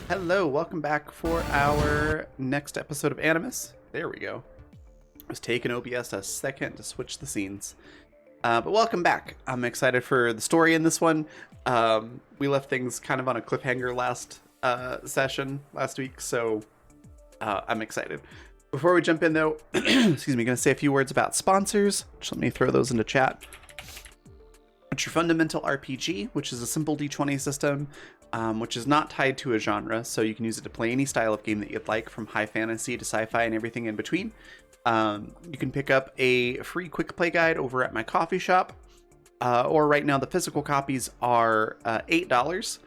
Hello, welcome back for our next episode of Animus. There we go. It was taking OBS a second to switch the scenes. But welcome back. I'm excited for the story in this one. We left things kind of on a cliffhanger last week, so I'm excited. Before we jump in though, excuse me, going to say a few words about sponsors. Just let me throw those into chat. It's your fundamental RPG, which is a simple D20 system, which is not tied to a genre, so you can use it to play any style of game that you'd like, from high fantasy to sci-fi and everything in between. You can pick up a free quick play guide over at my coffee shop, or right now the physical copies are $8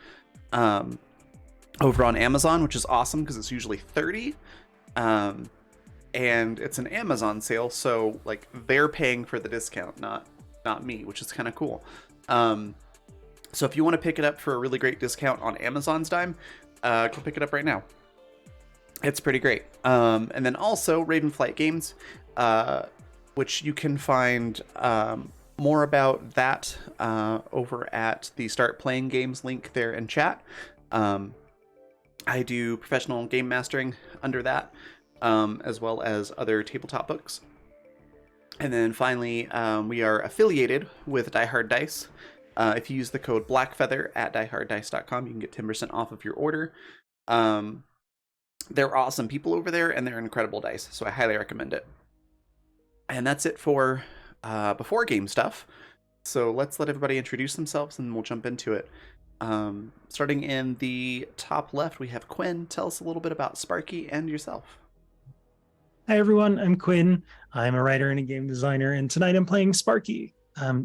over on Amazon, which is awesome because it's usually $30. And it's an Amazon sale, so like they're paying for the discount, not me, which is kind of cool. So if you want to pick it up for a really great discount on Amazon's dime, go pick it up right now. It's pretty great. And then also Ravenflight Games, which you can find more about that over at the Start Playing Games link there in chat. I do professional game mastering under that, as well as other tabletop books. And then finally, we are affiliated with Die Hard Dice. If you use the code BlackFeather at dieharddice.com, you can get 10% off of your order. They're awesome people over there, and they're incredible dice, so I highly recommend it. And that's it for before game stuff. So let's let everybody introduce themselves, and we'll jump into it. Starting in the top left, we have Quinn. Tell us a little bit about Sparky and yourself. Hi everyone, I'm Quinn. I'm a writer and a game designer, and tonight I'm playing Sparky.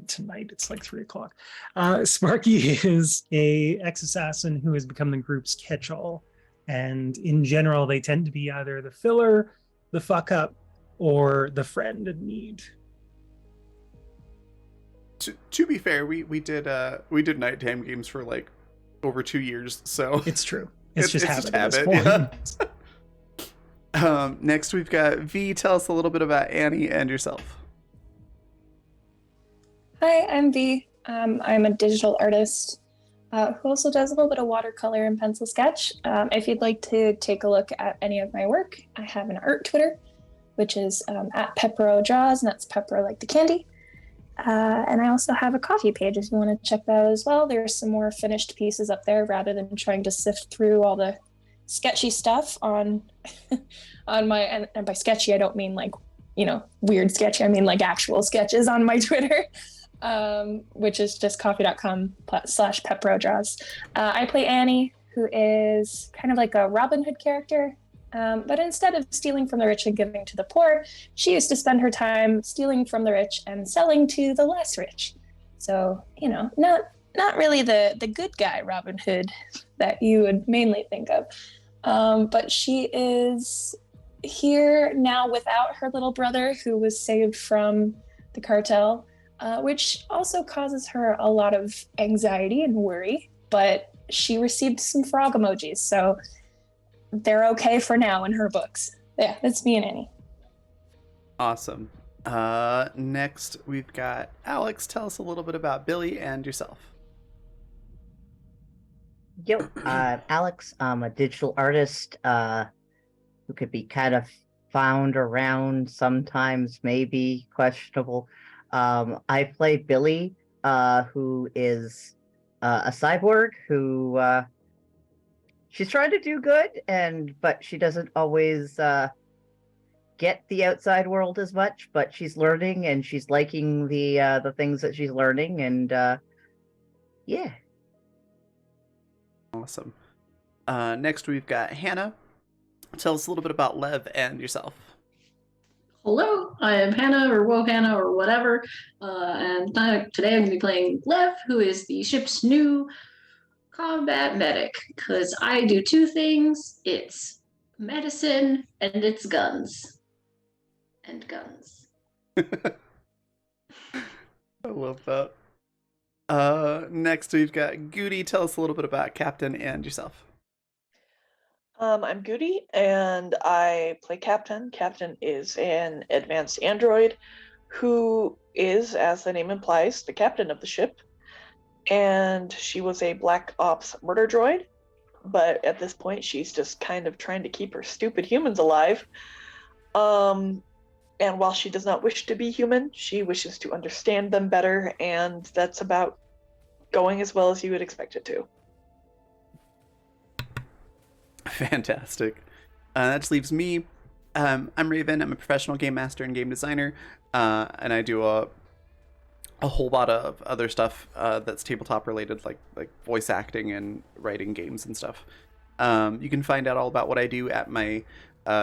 Tonight it's like 3:00. Sparky is a ex-assassin who has become the group's catch-all, and in general they tend to be either the filler, the fuck-up, or the friend in need. To be fair, we did nighttime games for like over 2 years, so it's true. It's just habit. Yeah. Next we've got V. Tell us a little bit about Annie and yourself. Hi, I'm V. I'm a digital artist who also does a little bit of watercolor and pencil sketch. If you'd like to take a look at any of my work, I have an art Twitter, which is at PepperoDraws, and that's pepper like the candy. And I also have a coffee page if you want to check that out as well. There's some more finished pieces up there rather than trying to sift through all the sketchy stuff on my, and by sketchy I don't mean like, weird sketchy, I mean like actual sketches on my Twitter, which is just coffee.com/PepperoDraws. I play Annie, who is kind of like a Robin Hood character, but instead of stealing from the rich and giving to the poor, she used to spend her time stealing from the rich and selling to the less rich. So, not really the good guy Robin Hood that you would mainly think of. But she is here now without her little brother, who was saved from the cartel, which also causes her a lot of anxiety and worry. But she received some frog emojis, so they're okay for now in her books. Yeah, that's me and Annie. Awesome. Next, we've got Alex. Tell us a little bit about Billy and yourself. Yo, Alex. I'm a digital artist who could be kind of found around, sometimes maybe questionable. I play Billy, who is a cyborg who she's trying to do good, but she doesn't always get the outside world as much. But she's learning, and she's liking the things that she's learning, and yeah. Awesome. Next, we've got Hannah. Tell us a little bit about Lev and yourself. Hello, I am Hannah, or Wohannah, or whatever, and today I'm going to be playing Lev, who is the ship's new combat medic, because I do two things. It's medicine, and it's guns. And guns. I love that. Next we've got Goody. Tell us a little bit about Captain and yourself. I'm Goody, and I play Captain. Captain is an advanced android who is, as the name implies, the captain of the ship. And she was a Black Ops murder droid but at this point she's just kind of trying to keep her stupid humans alive. And while she does not wish to be human, she wishes to understand them better, and that's about going as well as you would expect it to. Fantastic. That just leaves me. I'm Raven. I'm a professional game master and game designer, and I do a whole lot of other stuff that's tabletop related, like voice acting and writing games and stuff. You can find out all about what I do at my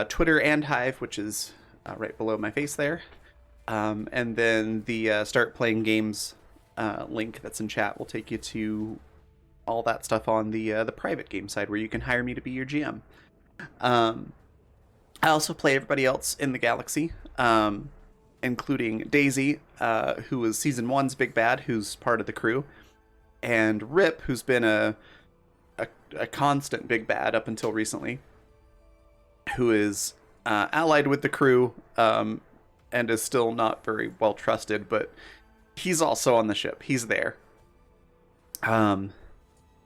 Twitter and Hive, which is right below my face there. And then the Start Playing Games link that's in chat will take you to all that stuff on the private game side, where you can hire me to be your GM. I also play everybody else in the galaxy, including Daisy, who was Season 1's Big Bad, who's part of the crew, and Rip, who's been a constant Big Bad up until recently, who is allied with the crew, and is still not very well trusted, but he's also on the ship. He's there. And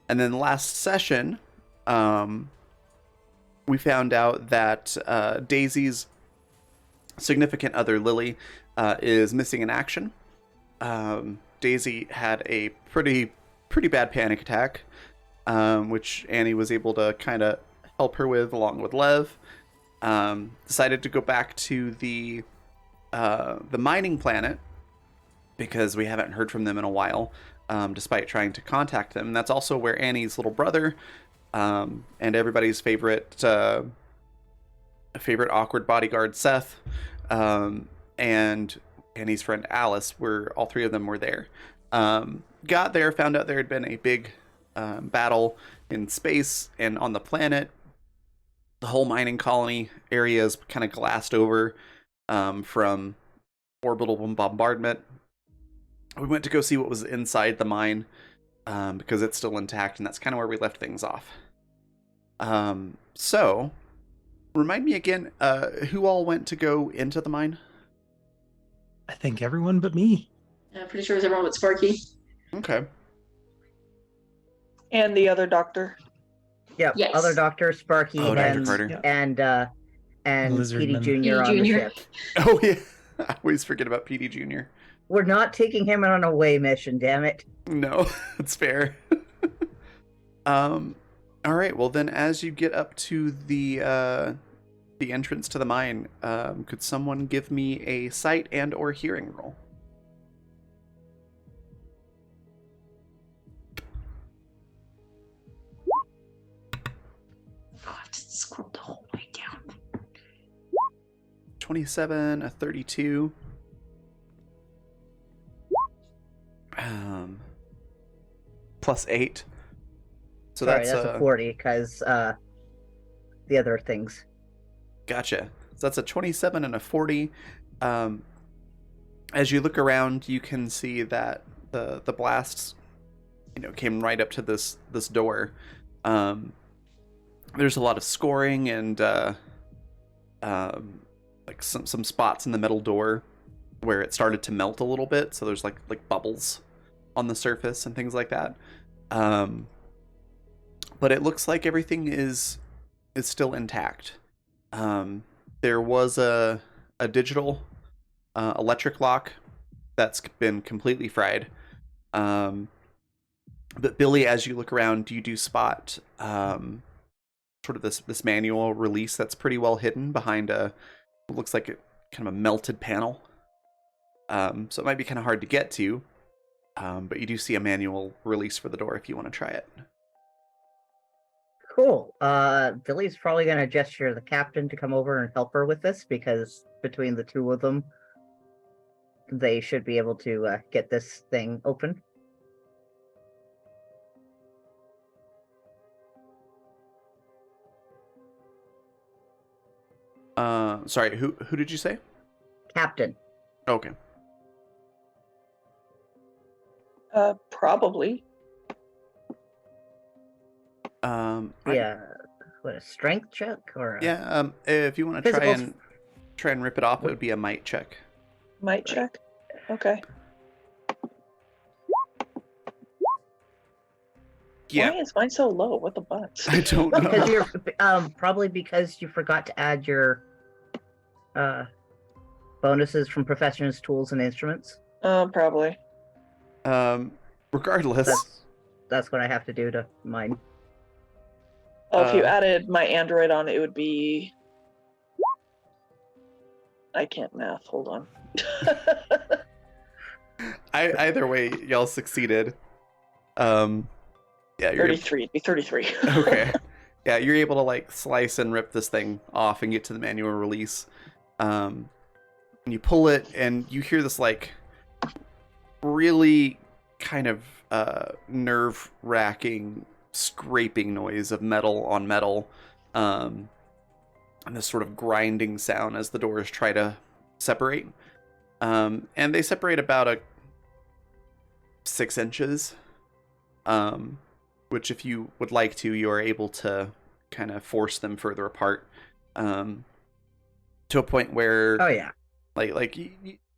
then last session, we found out that Daisy's significant other, Lily, is missing in action. Daisy had a pretty bad panic attack, which Annie was able to kind of help her with, along with Lev. Decided to go back to the mining planet, because we haven't heard from them in a while, despite trying to contact them. And that's also where Annie's little brother, and everybody's favorite awkward bodyguard, Seth, and Annie's friend Alice, all three of them were there. Got there, found out there had been a big battle in space and on the planet. The whole mining colony area is kind of glassed over from orbital bombardment. We went to go see what was inside the mine, because it's still intact, and that's kind of where we left things off. So, remind me again, who all went to go into the mine? I think everyone but me. I'm pretty sure it was everyone but Sparky. Okay. And the other doctor. Yep. Yes. Other Doctor, Sparky, Oh, Dr. Carter. Yeah. and Lizardman. PD Jr. on the Jr. ship. Oh, yeah. I always forget about PD Jr. We're not taking him on a away mission, damn it. No, it's fair. All right. Well, then, as you get up to the entrance to the mine, could someone give me a sight and or hearing roll? Oh, I just scrolled the whole way down. 27, a 32. Plus 8. So Sorry, that's a 40, because the other things. Gotcha. So that's a 27 and a 40. As you look around, you can see that the blasts, came right up to this door. There's a lot of scoring and like some spots in the metal door where it started to melt a little bit. So there's like bubbles on the surface and things like that. But it looks like everything is still intact. There was a digital electric lock that's been completely fried. But Billy, as you look around, you do spot sort of this manual release that's pretty well hidden behind what looks like kind of a melted panel. So it might be kind of hard to get to, but you do see a manual release for the door if you want to try it. Cool. Billy's probably going to gesture the captain to come over and help her with this, because between the two of them, they should be able to get this thing open. Sorry, who did you say? Captain. Okay. Probably. Yeah. What, a strength check or? Yeah. If you want to Physical- try and rip it off, it would be a might check. Might check. Okay. Yeah, Why is mine so low? What the butts? I don't Because know. you're probably because you forgot to add your bonuses from professions, tools, and instruments. Probably. Regardless, That's what I have to do to mine. Oh, if you Uh, added my Android on, it would be. I can't math. Hold on. either way, y'all succeeded. Um, yeah, you're 33. It'd be 33. okay. Yeah, you're able to like slice and rip this thing off and get to the manual release. And you pull it, and you hear this like really kind of nerve-wracking scraping noise of metal on metal, and this sort of grinding sound as the doors try to separate. And they separate about 6 inches. Which, if you would like to, you are able to kind of force them further apart, to a point where, Oh yeah. like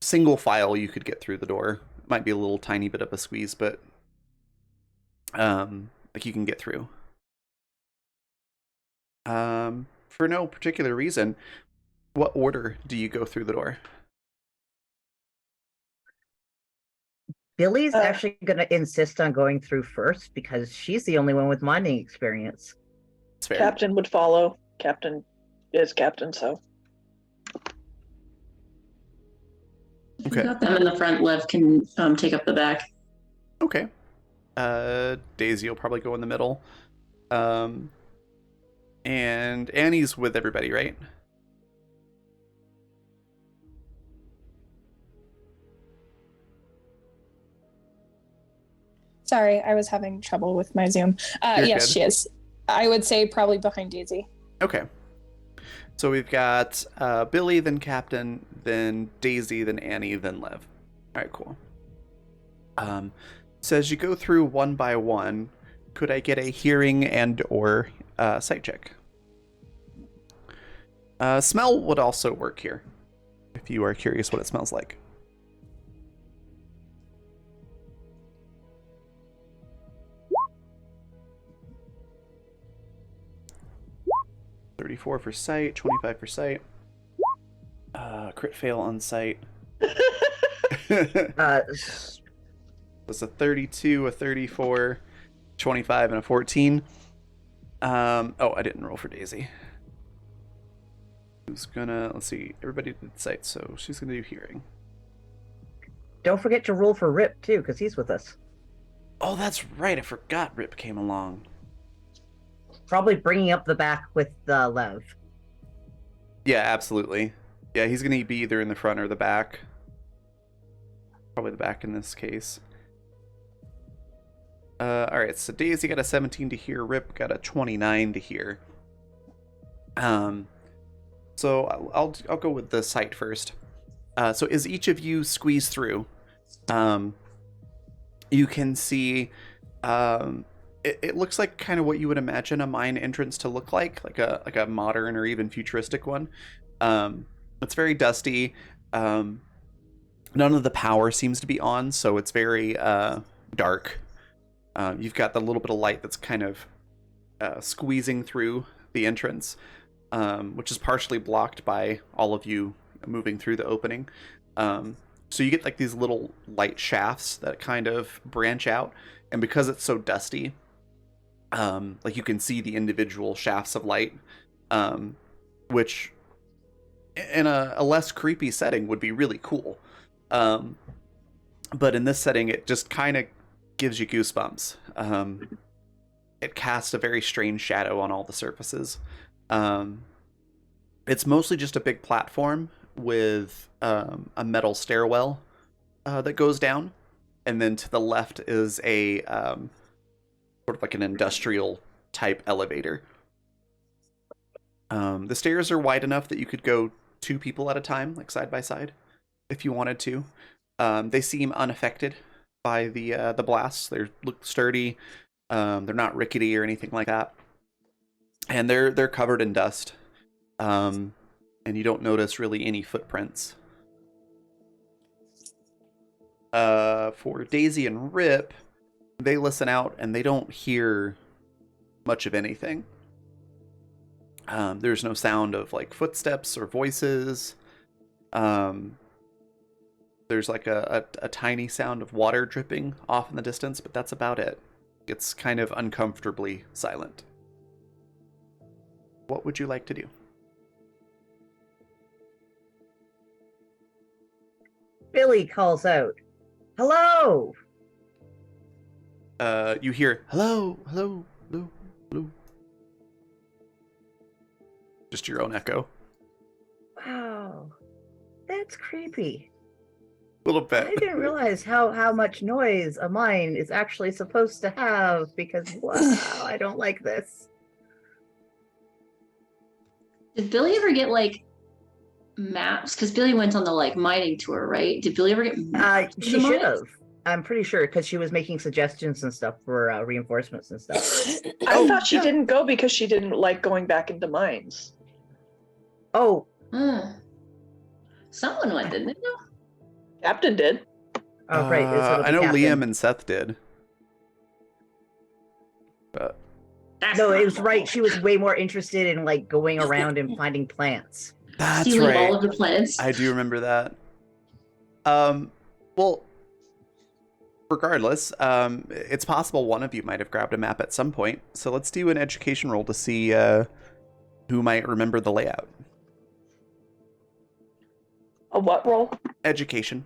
single file, you could get through the door. It might be a little tiny bit of a squeeze, but like you can get through. For no particular reason, what order do you go through the door? Billy's actually going to insist on going through first because she's the only one with mining experience. It's fair. Captain would follow. Captain is captain, so. Okay. Got them in the front. Lev can take up the back. Okay. Daisy will probably go in the middle. And Annie's with everybody, right? Sorry, I was having trouble with my Zoom. You're Yes, good. she is. I would say probably behind Daisy. Okay. So we've got Billy, then Captain, then Daisy, then Annie, then Lev. All right, cool. So as you go through one by one, could I get a hearing and or sight check? Smell would also work here, if you are curious what it smells like. $34 for sight, 25 for sight. Crit fail on sight. It's a 32, a 34, 25, and a 14. Oh, I didn't roll for Daisy. Who's gonna, let's see, everybody did sight, so she's gonna do hearing. Don't forget to roll for Rip too, because he's with us. Oh, that's right, I forgot Rip came along. Probably bringing up the back with Lev. Yeah, absolutely. Yeah, he's gonna be either in the front or the back. Probably the back in this case. Alright, so Daisy got a 17 to hear, Rip got a 29 to hear. So I'll go with the sight first. So as each of you squeeze through, you can see it looks like kind of what you would imagine a mine entrance to look like a modern or even futuristic one. It's very dusty. None of the power seems to be on, so it's very dark. You've got the little bit of light that's kind of squeezing through the entrance, which is partially blocked by all of you moving through the opening. So you get like these little light shafts that kind of branch out, and because it's so dusty, like you can see the individual shafts of light, which in a less creepy setting would be really cool. But in this setting, it just kind of gives you goosebumps. It casts a very strange shadow on all the surfaces. It's mostly just a big platform with a metal stairwell that goes down, and then to the left is a sort of like an industrial type elevator. The stairs are wide enough that you could go 2 people at a time, like side by side, if you wanted to. They seem unaffected by the blasts. They look sturdy. They're not rickety or anything like that, and they're covered in dust. And you don't notice really any footprints. For Daisy and Rip, they listen out and they don't hear much of anything. There's no sound of like footsteps or voices. There's like a tiny sound of water dripping off in the distance, but that's about it. It's kind of uncomfortably silent. What would you like to do? Billy calls out, "Hello!" You hear, hello, hello, hello, hello. Just your own echo. Wow, that's creepy. A little bit. I didn't realize how much noise a mine is actually supposed to have, because wow, I don't like this. Did Billy ever get like maps? Because Billy went on the like mining tour, right? Did Billy ever get maps? of the She should mines? have. I'm pretty sure, because she was making suggestions and stuff for reinforcements and stuff. I thought she yeah. didn't go because she didn't like going back into mines. Oh, Someone went, didn't they? Captain did. oh, right. So I know Captain. Liam and Seth did. But That's No, not it was right. normal. She was way more interested in like going around and finding plants. that's Stealing right. all of the plants. I do remember that. Well, regardless, it's possible one of you might have grabbed a map at some point. So let's do an education roll to see who might remember the layout. A what roll? Education.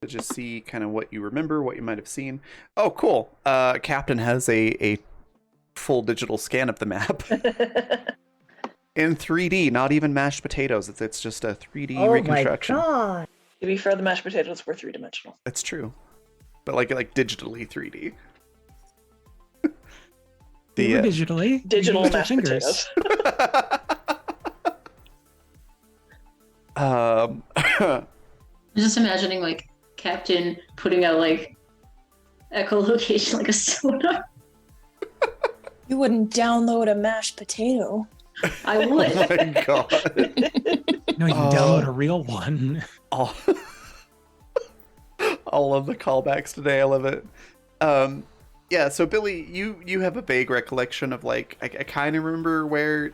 To just see kind of what you remember, what you might have seen. Oh, cool. Captain has a full digital scan of the map in 3D, not even mashed potatoes. It's just a 3D Oh my reconstruction. god! To be fair, the mashed potatoes were 3-dimensional. That's true. But like digitally 3D. They were digitally. Digital used our mashed fingers. potatoes. um I'm just imagining like Captain putting out like echolocation like a soda. You wouldn't download a mashed potato. I Oh would. my god. No, you can download a real one. all, all of the callbacks today. I love it. Yeah, so Billy, you have a vague recollection of like I kind of remember where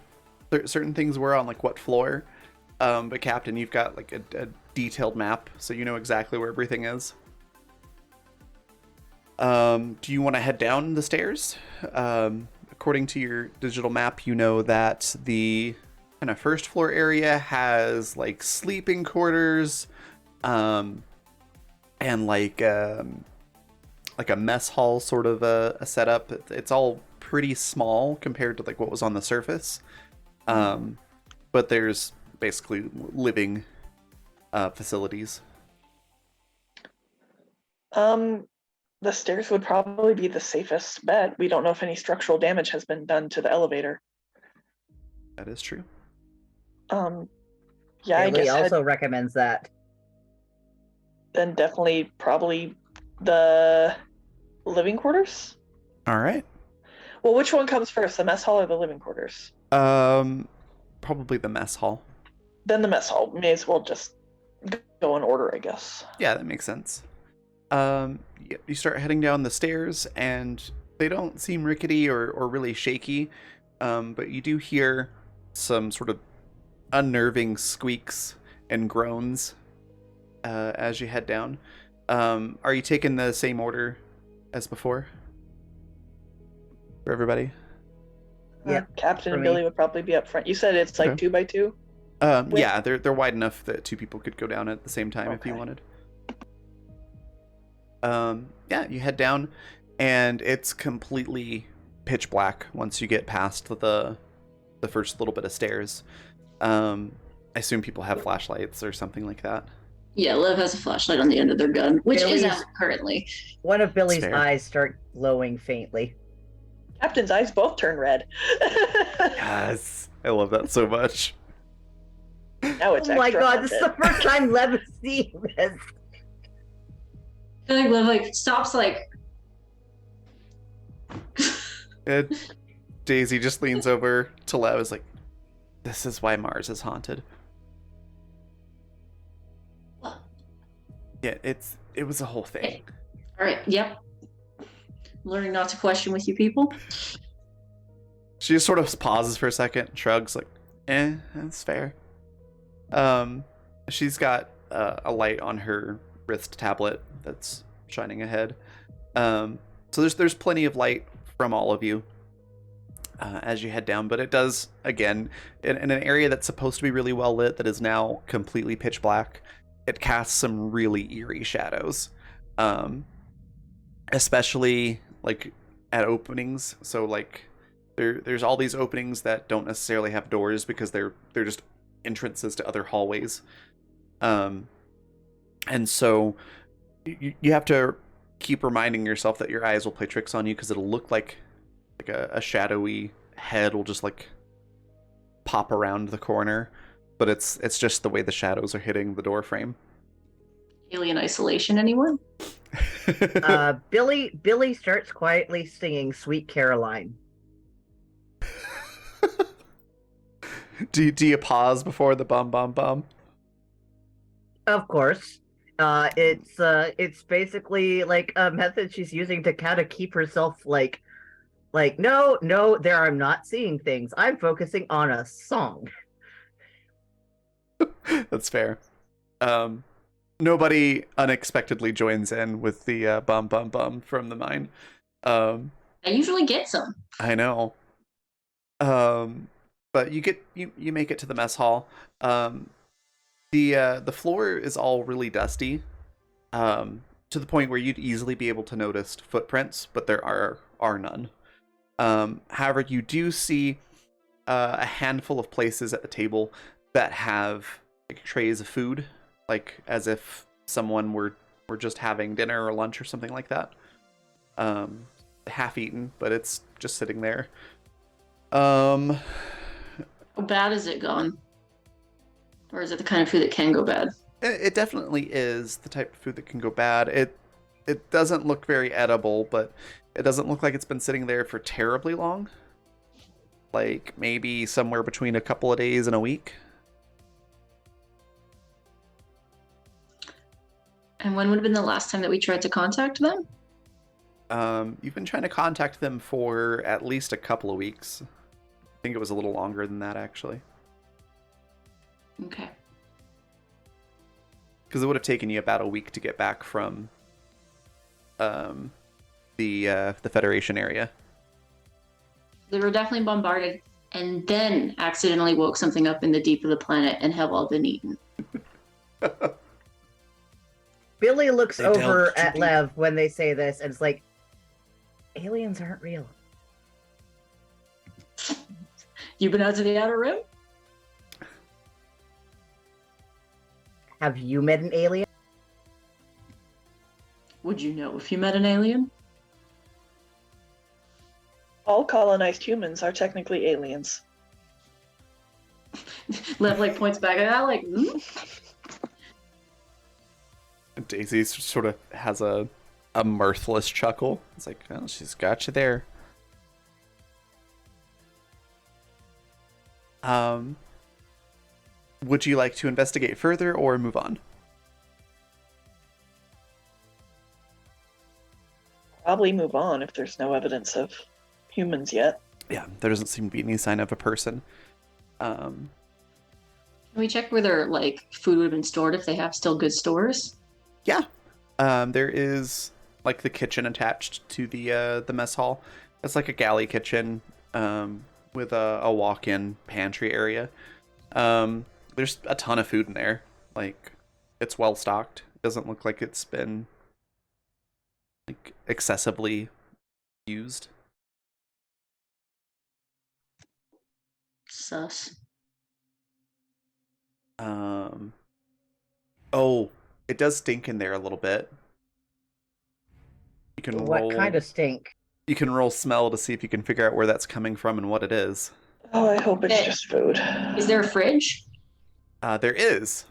certain things were on like what floor. But Captain, you've got like a detailed map, so you know exactly where everything is. Do you want to head down the stairs? According to your digital map, you know that the kind of first floor area has like sleeping quarters, and like a mess hall sort of a setup. It's all pretty small compared to like what was on the surface. But there's basically living facilities. The stairs would probably be the safest bet. We don't know if any structural damage has been done to the elevator. That is true. Yeah, I Billy guess also recommends that. then definitely probably the living quarters. All right. Well, which one comes first, the mess hall or the living quarters? Probably the mess hall. Then the mess hall. May as well just go in order, I guess. Yeah, that makes sense. You start heading down the stairs, and they don't seem rickety or really shaky, but you do hear some sort of unnerving squeaks and groans as you head down. Are you taking the same order as before for everybody? Yeah, Captain for and me. Billy would probably be up front. You said it's like Okay. 2x2? Wait. Yeah, they're wide enough that two people could go down at the same time if you Okay. wanted. Yeah, you head down, and it's completely pitch black once you get past the first little bit of stairs. I assume people have flashlights or something like that. Yeah, Lev has a flashlight on the end of their gun, which is Billy's- out currently. One of Billy's fair. eyes start glowing faintly. Captain's eyes both turn red. Yes, I love that so much. Now it's Oh my extra god, this is the haunted. first time Lev has seen this. I feel like Lev like stops like And Daisy just leans over to Lev, is like, "This is why Mars is haunted." Yeah, it was a whole thing. All right. Yep. Learning not to question with you people. She just sort of pauses for a second, shrugs, like, that's fair. She's got a light on her wrist tablet that's shining ahead. So there's plenty of light from all of you as you head down, but it does, again, in an area that's supposed to be really well lit that is now completely pitch black, it casts some really eerie shadows. Especially like at openings. So like there's all these openings that don't necessarily have doors because they're just entrances to other hallways. And so you have to keep reminding yourself that your eyes will play tricks on you because it'll look like a shadowy head will just like pop around the corner, but it's just the way the shadows are hitting the door frame. Alien isolation, anyone? Billy starts quietly singing "Sweet Caroline." Do you pause before the bum bum bum? Of course. It's basically like a method she's using to kind of keep herself like no, there I'm not seeing things. I'm focusing on a song. That's fair. Nobody unexpectedly joins in with the bum bum bum from the mine. I usually get some. I know. But you make it to the mess hall. The floor is all really dusty, to the point where you'd easily be able to notice footprints, but there are none. However, you do see a handful of places at the table that have like trays of food, like as if someone were just having dinner or lunch or something like that. Half eaten, but it's just sitting there. How bad is it gone? Or is it the kind of food that can go bad? It definitely is the type of food that can go bad. It doesn't look very edible, but it doesn't look like it's been sitting there for terribly long. Like maybe somewhere between a couple of days and a week. And when would have been the last time that we tried to contact them? You've been trying to contact them for at least a couple of weeks. I think it was a little longer than that, actually. Okay. Because it would have taken you about a week to get back from the Federation area. They were definitely bombarded and then accidentally woke something up in the deep of the planet and have all been eaten. Billy looks They over delved too at deep. Lev when they say this, and it's like, aliens aren't real. You been out to the outer rim? Have you met an alien? Would you know if you met an alien? All colonized humans are technically aliens. Lev like points back at that like, Daisy sort of has a mirthless chuckle. It's like, oh, she's got you there. Would you like to investigate further or move on? Probably move on if there's no evidence of humans yet. Yeah, there doesn't seem to be any sign of a person. Can we check where their like food would have been stored if they have still good stores? Yeah. There is like the kitchen attached to the mess hall. It's like a galley kitchen with a walk-in pantry area. There's a ton of food in there. Like it's well stocked. It doesn't look like it's been like excessively used. Sus. Oh, it does stink in there a little bit. You can What roll. kind of stink? You can roll smell to see if you can figure out where that's coming from and what it is. Oh, I hope it's just food. Is there a fridge? There is.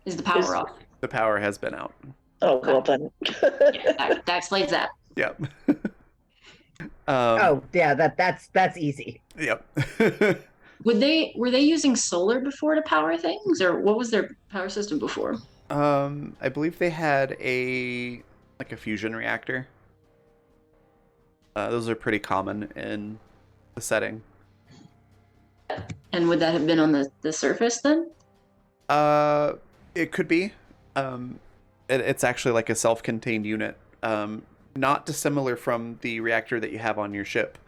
Is the power Is- off? The power has been out. Oh, well then. Yeah, that explains that. Yep. Oh, yeah, that's easy. Yep. Were they using solar before to power things, or what was their power system before? I believe they had a fusion reactor. Those are pretty common in the setting. And would that have been on the surface then? It could be. It's actually like a self-contained unit. Not dissimilar from the reactor that you have on your ship.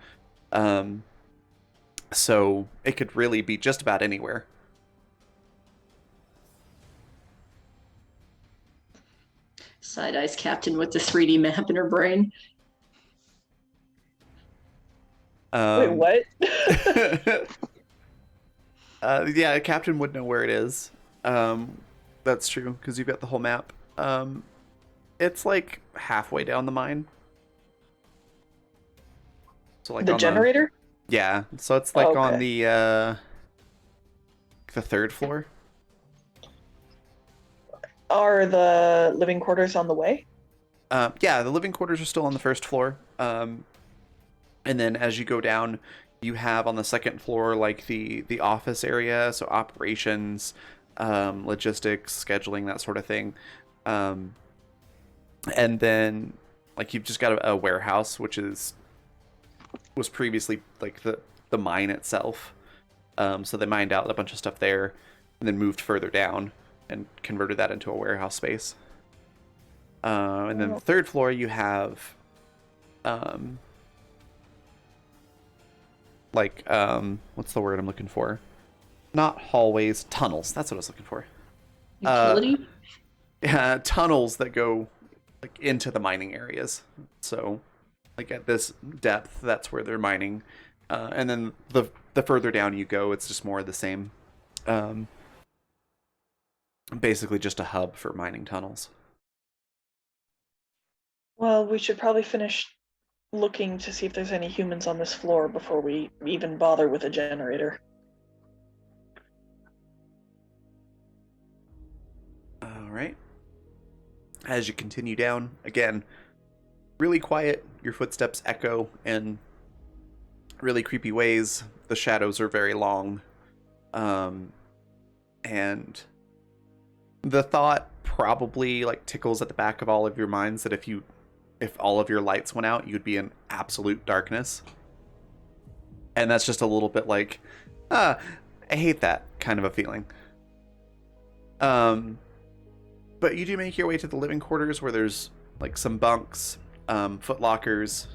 So it could really be just about anywhere. Side-eyes Captain with the 3D map in her brain. Wait, what? Yeah, Captain would know where it is. That's true, because you've got the whole map. It's like halfway down the mine. So like The on generator? Yeah, so it's like on Okay. the third floor. Are the living quarters on the way? Yeah, the living quarters are still on the first floor. And then as you go down, you have on the second floor like the office area, so operations, logistics, scheduling, that sort of thing. And then like you've just got a warehouse, which was previously like the mine itself. So they mined out a bunch of stuff there and then moved further down and converted that into a warehouse space. And then the third floor you have what's the word I'm looking for? Not hallways, tunnels. That's what I was looking for. Utility? Yeah, tunnels that go like into the mining areas. So like at this depth, that's where they're mining. And then the further down you go, it's just more of the same. Basically just a hub for mining tunnels. Well, we should probably finish looking to see if there's any humans on this floor before we even bother with a generator. All right. As you continue down, again, really quiet. Your footsteps echo in really creepy ways. The shadows are very long. And the thought probably like tickles at the back of all of your minds that if all of your lights went out, you'd be in absolute darkness. And that's just a little bit like, I hate that kind of a feeling. But you do make your way to the living quarters where there's like some bunks, foot lockers,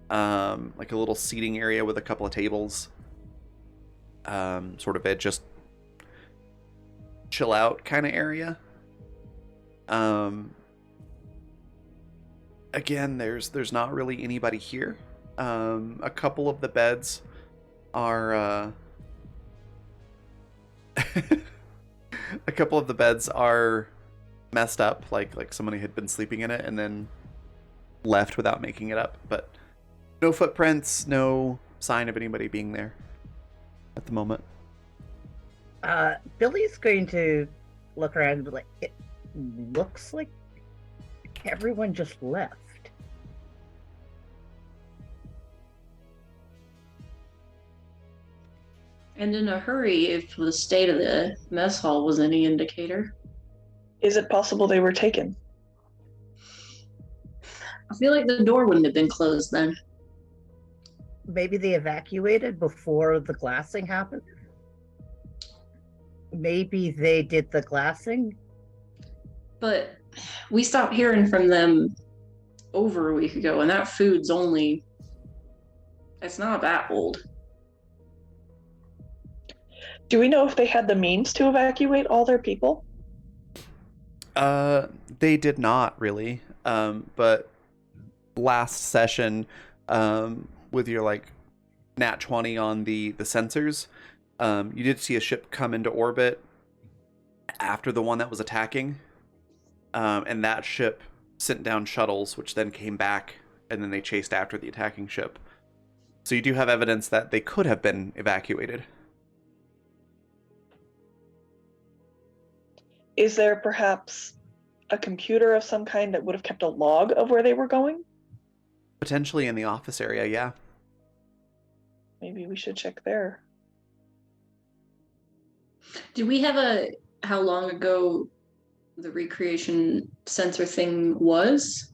like a little seating area with a couple of tables. Sort of a just chill out kind of area. Again, there's not really anybody here. A couple of the beds are a couple of the beds are messed up, like somebody had been sleeping in it and then left without making it up, but no footprints, no sign of anybody being there at the moment. Billy's going to look around and be like, it looks like everyone just left. And in a hurry, if the state of the mess hall was any indicator. Is it possible they were taken? I feel like the door wouldn't have been closed then. Maybe they evacuated before the glassing happened. Maybe they did the glassing. But we stopped hearing from them over a week ago, and that food's it's not that old. Do we know if they had the means to evacuate all their people? They did not really. But last session, with your like nat 20 on the sensors, you did see a ship come into orbit after the one that was attacking. And that ship sent down shuttles, which then came back, and then they chased after the attacking ship. So you do have evidence that they could have been evacuated. Is there perhaps a computer of some kind that would have kept a log of where they were going? Potentially in the office area, yeah. Maybe we should check there. Do we have how long ago the recreation sensor thing was?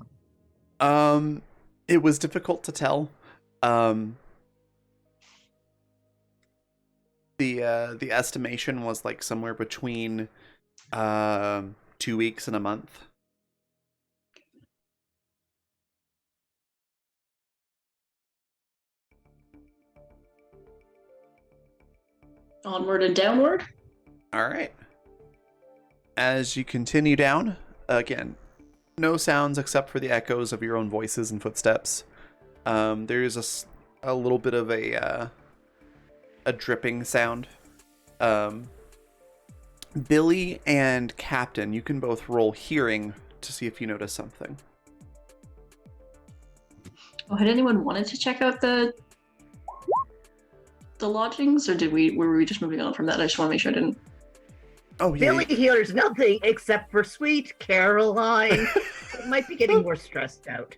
It was difficult to tell. The estimation was like somewhere between 2 weeks and a month. Onward and downward? All right. As you continue down, again, no sounds except for the echoes of your own voices and footsteps. There's a little bit of a dripping sound. Billy and Captain, you can both roll hearing to see if you notice something. Oh, had anyone wanted to check out the lodgings, or were we just moving on from that? I just want to make sure I didn't. Oh yeah. Billy hears nothing except for sweet Caroline. It might be getting more stressed out.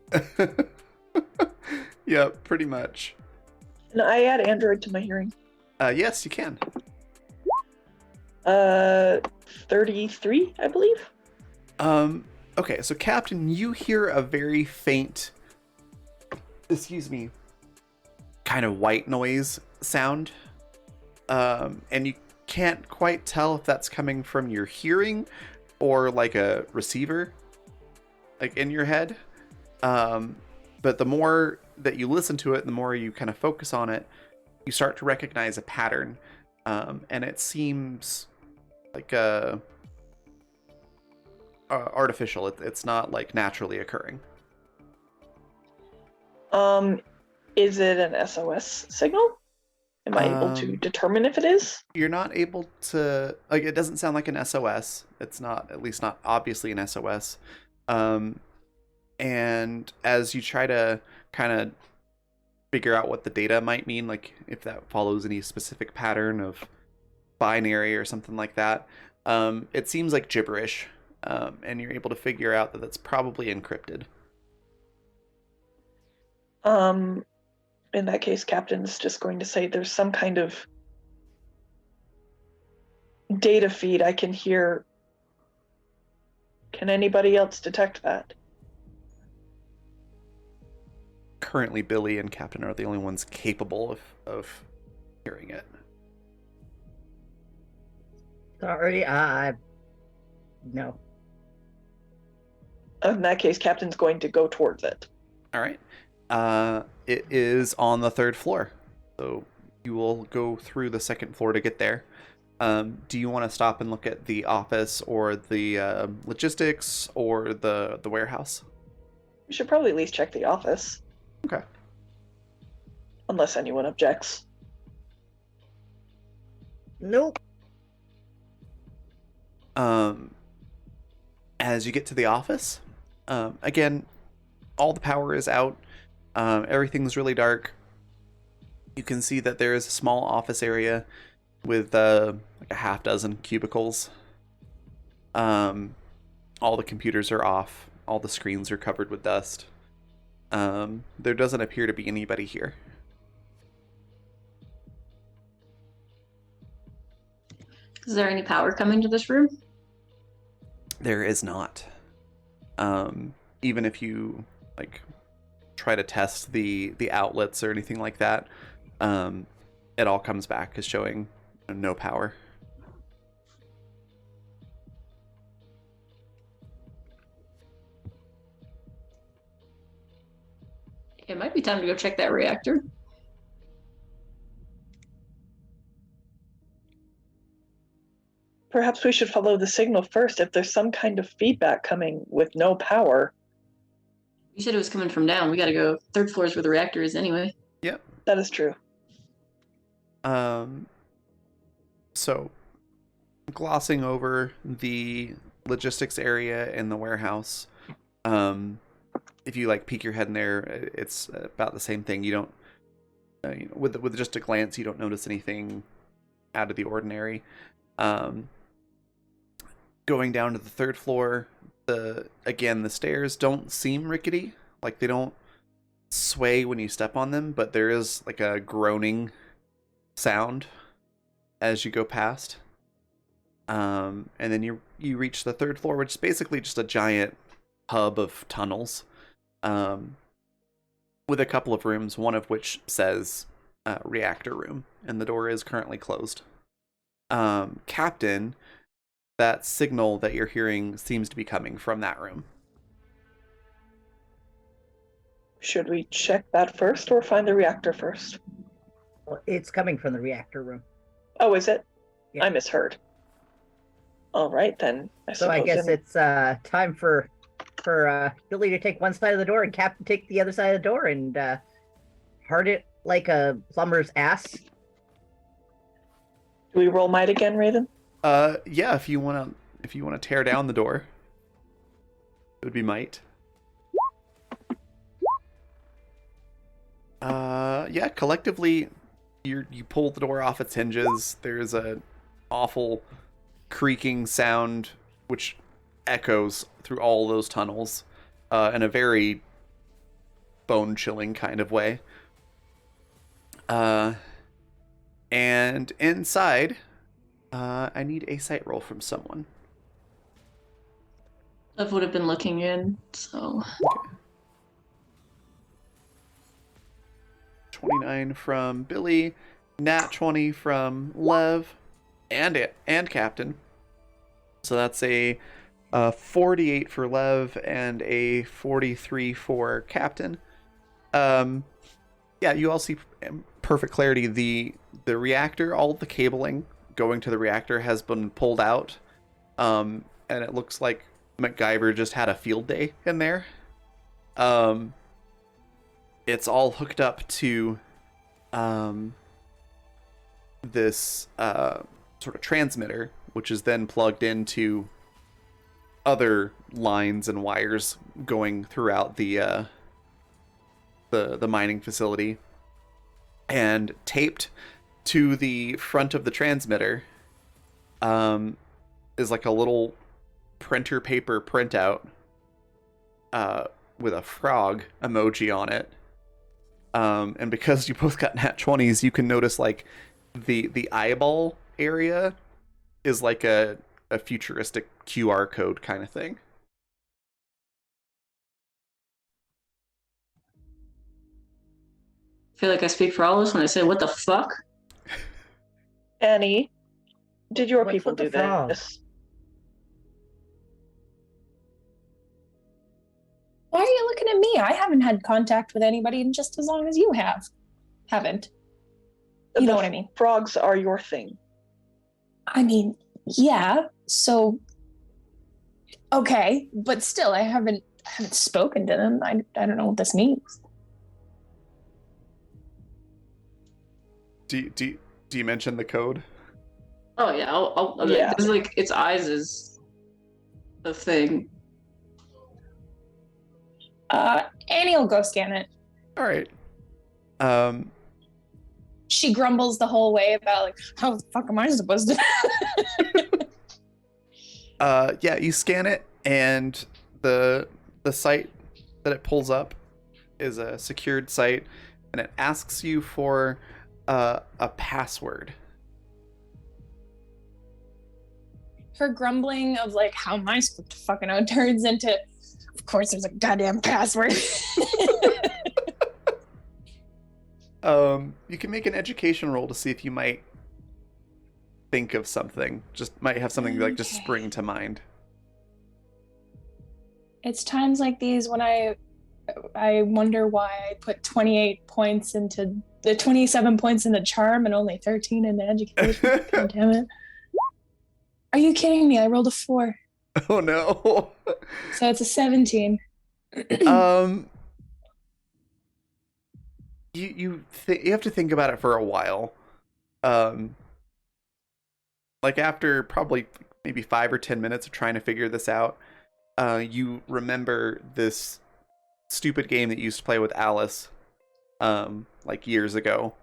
Yeah, pretty much. And I add Android to my hearing. Yes, you can. 33, I believe. Okay, so Captain, you hear a very faint, kind of white noise sound. And you can't quite tell if that's coming from your hearing or like a receiver, like in your head. But the more that you listen to it, the more you kind of focus on it, you start to recognize a pattern. And it seems like artificial. It's not like naturally occurring. Is it an SOS signal? Am I able to determine if it is? You're not able to, like, it doesn't sound like an SOS. It's not, at least not obviously an SOS. And as you try to kind of figure out what the data might mean, like if that follows any specific pattern of binary or something like that, it seems like gibberish. And you're able to figure out that that's probably encrypted. In that case, Captain's just going to say there's some kind of data feed I can hear. Can anybody else detect that? Currently, Billy and Captain are the only ones capable of hearing it. Sorry, no. In that case, Captain's going to go towards it. All right. It is on the 3rd floor, so you will go through the 2nd floor to get there. Do you want to stop and look at the office or the logistics or the warehouse? We should probably at least check the office. Okay. Unless anyone objects. Nope. As you get to the office, again, all the power is out. Everything's really dark. You can see that there is a small office area with like a half dozen cubicles. All the computers are off. All the screens are covered with dust. There doesn't appear to be anybody here. Is there any power coming to this room? There is not. Even if you like try to test the outlets or anything like that, it all comes back as showing no power. It might be time to go check that reactor. Perhaps we should follow the signal first if there's some kind of feedback coming with no power. You said it was coming from down. We gotta go. 3rd floor is where the reactor is anyway. Yep. That is true. So glossing over the logistics area in the warehouse, if you like peek your head in there, it's about the same thing. You don't, with just a glance, you don't notice anything out of the ordinary. Going down to the 3rd floor, the stairs don't seem rickety. Like they don't sway when you step on them, but there is like a groaning sound as you go past. And then you reach the third floor, which is basically just a giant hub of tunnels, with a couple of rooms, one of which says reactor room, and the door is currently closed. Captain, that signal that you're hearing seems to be coming from that room. Should we check that first or find the reactor first? Well, it's coming from the reactor room. Oh, is it? Yeah. I misheard. All right, then. So I guess it's time for Billy to take one side of the door and Captain take the other side of the door and hard it like a plumber's ass. Do we roll might again, Raven? Yeah, if you wanna tear down the door, it would be might. Yeah, collectively, you pull the door off its hinges. There's a awful creaking sound which echoes through all those tunnels in a very bone-chilling kind of way. And inside, I need a sight roll from someone. Lev would have been looking in, so. Okay. 29 from Billy, nat 20 from Lev, and Captain. So that's a 48 for Lev and a 43 for Captain. Yeah, you all see perfect clarity. The reactor, all the cabling going to the reactor has been pulled out, and it looks like MacGyver just had a field day in there. It's all hooked up to this sort of transmitter, which is then plugged into other lines and wires going throughout the mining facility, and taped to the front of the transmitter is like a little printer paper printout with a frog emoji on it. And because you both got nat 20s, you can notice like the eyeball area is like a futuristic QR code kind of thing. I feel like I speak for all of us when I say, what the fuck? Annie, did your What's people with the do frog? this? Why are you looking at me? I haven't had contact with anybody in just as long as you haven't. You know what I mean? Frogs are your thing. I mean, yeah, so okay, but still I haven't spoken to them. I don't know what this means. Do you mention the code? Oh yeah, I'll Yeah. Because like its eyes is the thing. Annie will go scan it. All right. She grumbles the whole way about like, how the fuck am I supposed to? Yeah, you scan it, and the site that it pulls up is a secured site, and it asks you for a password. Her grumbling of like, how am I supposed to fucking know, turns into, of course there's a goddamn password. You can make an education roll to see if you might think of something. Just might have something like just spring to mind. It's times like these when I wonder why I put 28 points into the 27 points in the charm and only 13 in the education. God damn it. Are you kidding me? I rolled a 4. Oh no. So it's a 17. You have to think about it for a while. Like after probably maybe 5 or 10 minutes of trying to figure this out, you remember this stupid game that you used to play with Alice, like years ago.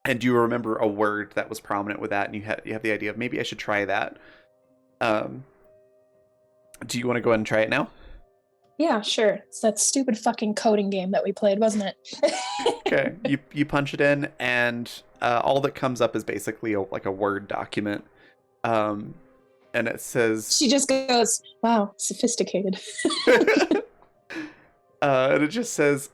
And you remember a word that was prominent with that, and you have the idea of maybe I should try that. Do you want to go ahead and try it now? Yeah, sure. It's that stupid fucking coding game that we played, wasn't it? Okay, you punch it in, and all that comes up is basically like a Word document, and it says. She just goes, "Wow, sophisticated." And it just says,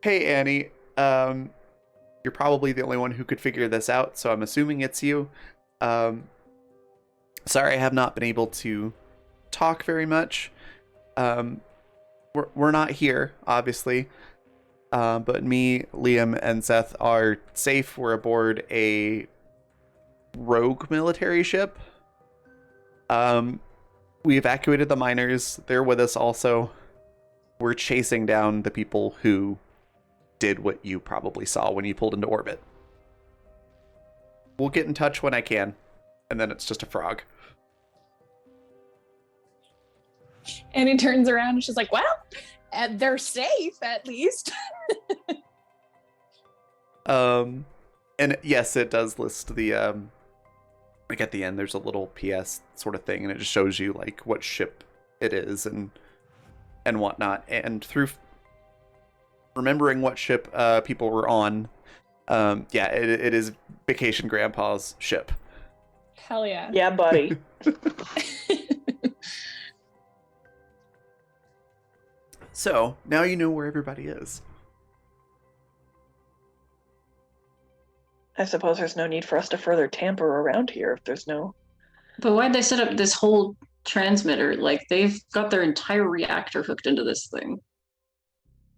"Hey Annie, you're probably the only one who could figure this out, so I'm assuming it's you. Sorry, I have not been able to talk very much. We're not here, obviously." But me, Liam, and Seth are safe. We're aboard a rogue military ship. We evacuated the miners. They're with us also. We're chasing down the people who did what you probably saw when you pulled into orbit. We'll get in touch when I can. And then it's just a frog. Annie turns around and she's like, "Well, they're safe at least." And yes, it does list the like at the end there's a little PS sort of thing, and it just shows you like what ship it is and whatnot. And through remembering what ship people were on, yeah, it is Vacation Grandpa's ship. Hell yeah. Yeah, buddy. So now you know where everybody is. I suppose there's no need for us to further tamper around here if there's no. But why'd they set up this whole transmitter? Like, they've got their entire reactor hooked into this thing.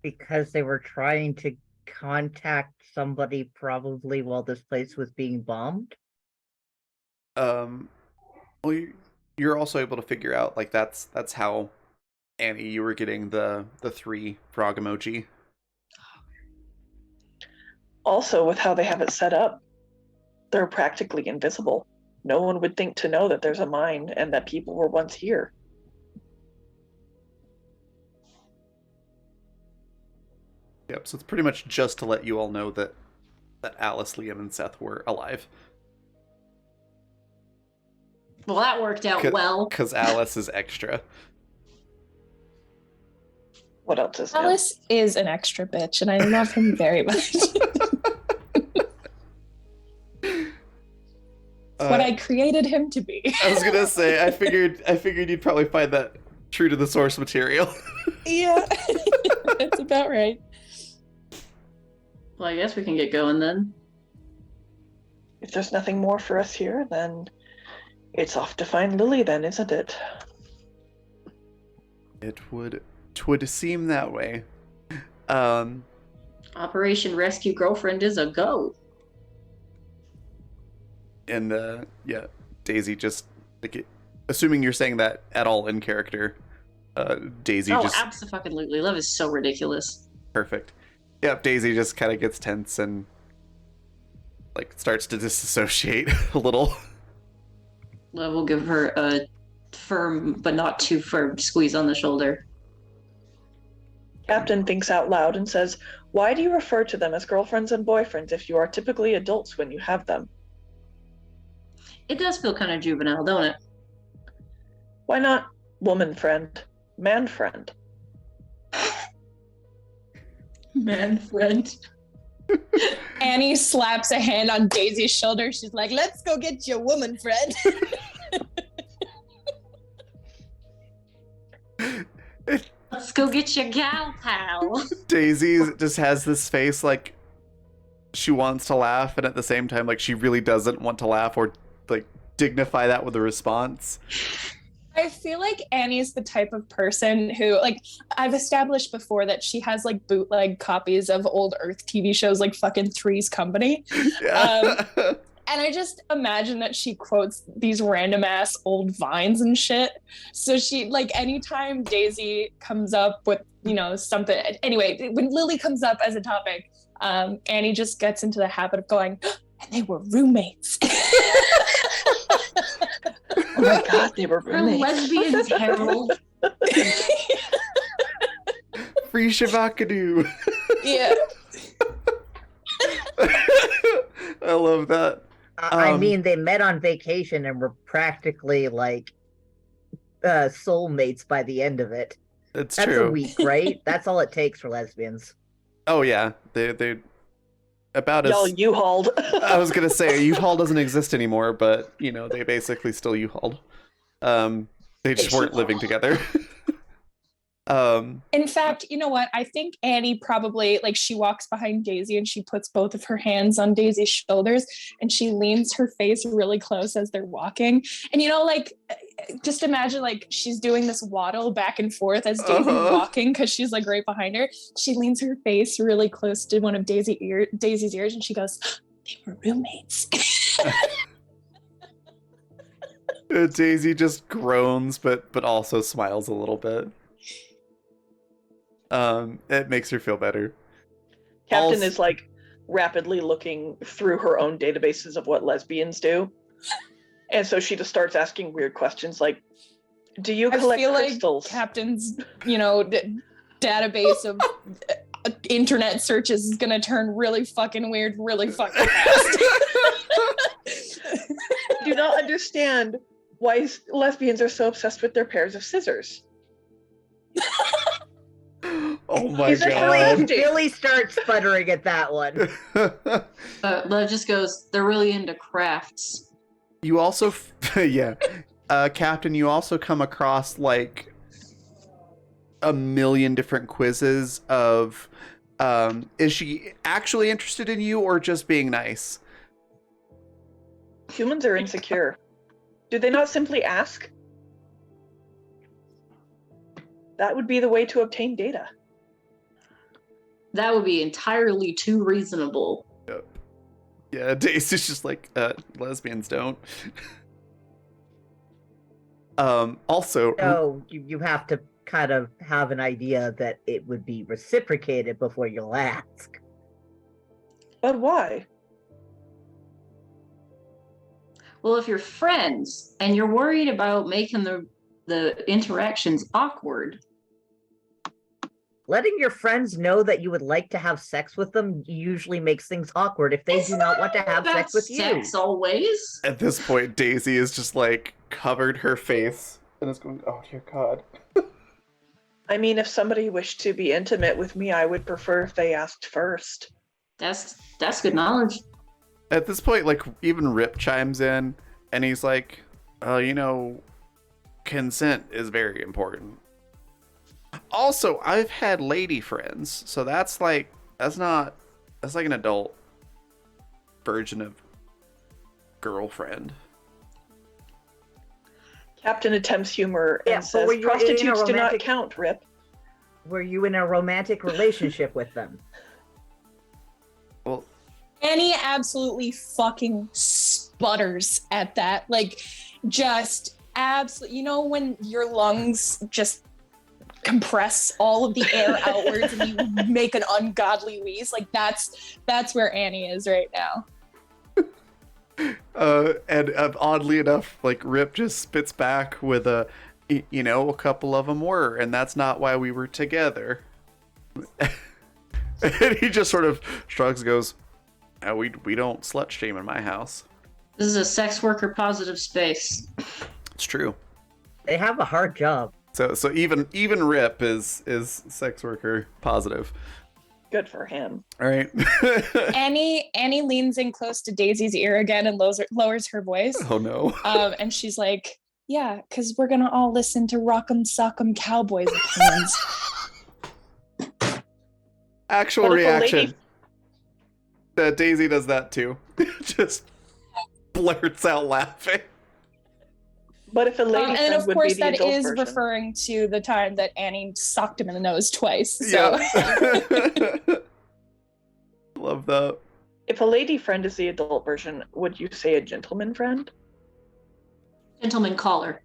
Because they were trying to contact somebody probably while this place was being bombed. Well, you're also able to figure out like that's how Annie, you were getting the 3 frog emoji. Also, with how they have it set up, they're practically invisible. No one would think to know that there's a mine and that people were once here. Yep, so it's pretty much just to let you all know that Alice, Liam, and Seth were alive. Well, that worked out well. Because Alice is extra. What else is new? Alice is an extra bitch, and I love him very much. What I created him to be. I was gonna say, I figured you'd probably find that true to the source material. Yeah, that's about right. Well, I guess we can get going then. If there's nothing more for us here, then it's off to find Lily then, isn't it? It would seem that way. Operation Rescue Girlfriend is a go. And yeah, Daisy just like assuming you're saying that at all in character. Daisy just absolutely. Love is so ridiculous. perfect. Yep, Daisy just kind of gets tense and like starts to disassociate a little. Love will give her a firm but not too firm squeeze on the shoulder. Captain thinks out loud and says, "Why do you refer to them as girlfriends and boyfriends if you are typically adults when you have them?" It does feel kind of juvenile, don't it? Why not woman friend, man friend? Man friend. Annie slaps a hand on Daisy's shoulder. She's like, "Let's go get your woman friend." Let's go get your gal pal. Daisy just has this face like she wants to laugh, and at the same time, like she really doesn't want to laugh or like dignify that with a response. I feel like Annie's the type of person who, like, I've established before that she has like bootleg copies of old Earth TV shows like fucking Three's Company. Yeah. And I just imagine that she quotes these random ass old vines and shit. So she, like, anytime Daisy comes up with, you know, something. Anyway, when Lily comes up as a topic, Annie just gets into the habit of going, "And they were roommates." Oh my god, they were We're roommates. lesbians, Harold. Free Shavakadu. Yeah. I love that. I mean, they met on vacation and were practically like soulmates by the end of it. That's That's true. a week, right? That's all it takes for lesbians. Oh yeah, they about Y'all as... U-hauled. I was gonna say U-Haul doesn't exist anymore, but you know they basically still U-Hauled. They just weren't living together. In fact, you know what? I think Annie probably, like, she walks behind Daisy and she puts both of her hands on Daisy's shoulders and she leans her face really close as they're walking. And, you know, like, just imagine, like, she's doing this waddle back and forth as Daisy's walking because she's, like, right behind her. She leans her face really close to one of Daisy's ears and she goes, they were roommates. Daisy just groans, but also smiles a little bit. It makes her feel better. Captain is like rapidly looking through her own databases of what lesbians do. And so she just starts asking weird questions like, do you collect crystals? Like Captain's, you know, database of internet searches is gonna turn really fucking weird really fucking fast. I do not understand why lesbians are so obsessed with their pairs of scissors. Oh my god. Billy starts sputtering at that one. Lev just goes, they're really into crafts. You also, yeah. Captain, you also come across like a million different quizzes of, is she actually interested in you or just being nice? Humans are insecure. Do they not simply ask? That would be the way to obtain data. That would be entirely too reasonable. Yep. Yeah, Daisy's just like, lesbians don't. Also... No, you have to kind of have an idea that it would be reciprocated before you'll ask. But why? Well, if you're friends and you're worried about making the interactions awkward, letting your friends know that you would like to have sex with them usually makes things awkward if they do not want to have sex with you. Sex always. At this point, Daisy is just like covered her face and is going, oh dear God. I mean, if somebody wished to be intimate with me, I would prefer if they asked first. That's good knowledge. At this point, like, even Rip chimes in and he's like, you know, consent is very important. Also, I've had lady friends, so that's like an adult version of girlfriend. Captain attempts humor and says, were you prostitutes do not count, Rip. Were you in a romantic relationship with them? Well, Annie absolutely fucking sputters at that. Like, just absolutely, you know, when your lungs just compress all of the air outwards and you make an ungodly wheeze, like that's where Annie is right now. And oddly enough, like Rip just spits back with a, you know, a couple of them were, and that's not why we were together. And he just sort of shrugs and goes, we don't slut shame in my house. This is a sex worker positive space. It's true. They have a hard job. So even Rip is sex worker positive. Good for him. All right. Annie leans in close to Daisy's ear again and lowers her voice. Oh no. And she's like, yeah, because we're gonna all listen to Rock'em Sock'em Cowboys opinions. Actual reaction. Daisy does that too. Just blurts out laughing. But if a lady and of course that is version, referring to the time that Annie socked him in the nose twice. So. Yeah. Love that. if a lady friend is the adult version, would you say a gentleman friend? Gentleman caller.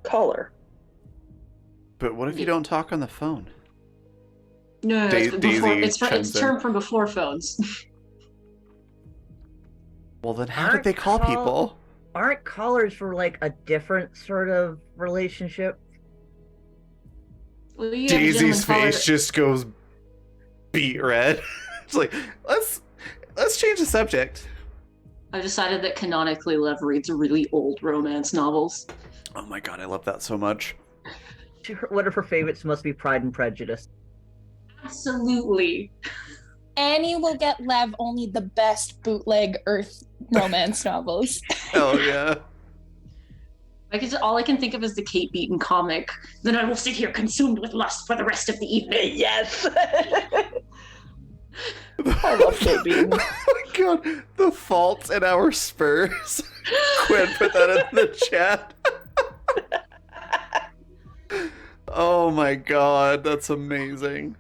Caller. But what if you don't talk on the phone? No, it's termed from before phones. Well, then how did they call people? Aren't callers for like a different sort of relationship? Well, Daisy's face just goes beet red. It's like, let's change the subject. I decided that canonically Lev reads really old romance novels. Oh my god, I love that so much. One of her favorites must be Pride and Prejudice. Absolutely. Annie will get Lev only the best bootleg Earth romance novels. Oh yeah. All I can think of is the Kate Beaton comic. Then I will sit here consumed with lust for the rest of the evening. Yes. I love Kate Beaton. Oh my god, the faults in our spurs. Quinn put that in the chat. Oh my god, that's amazing.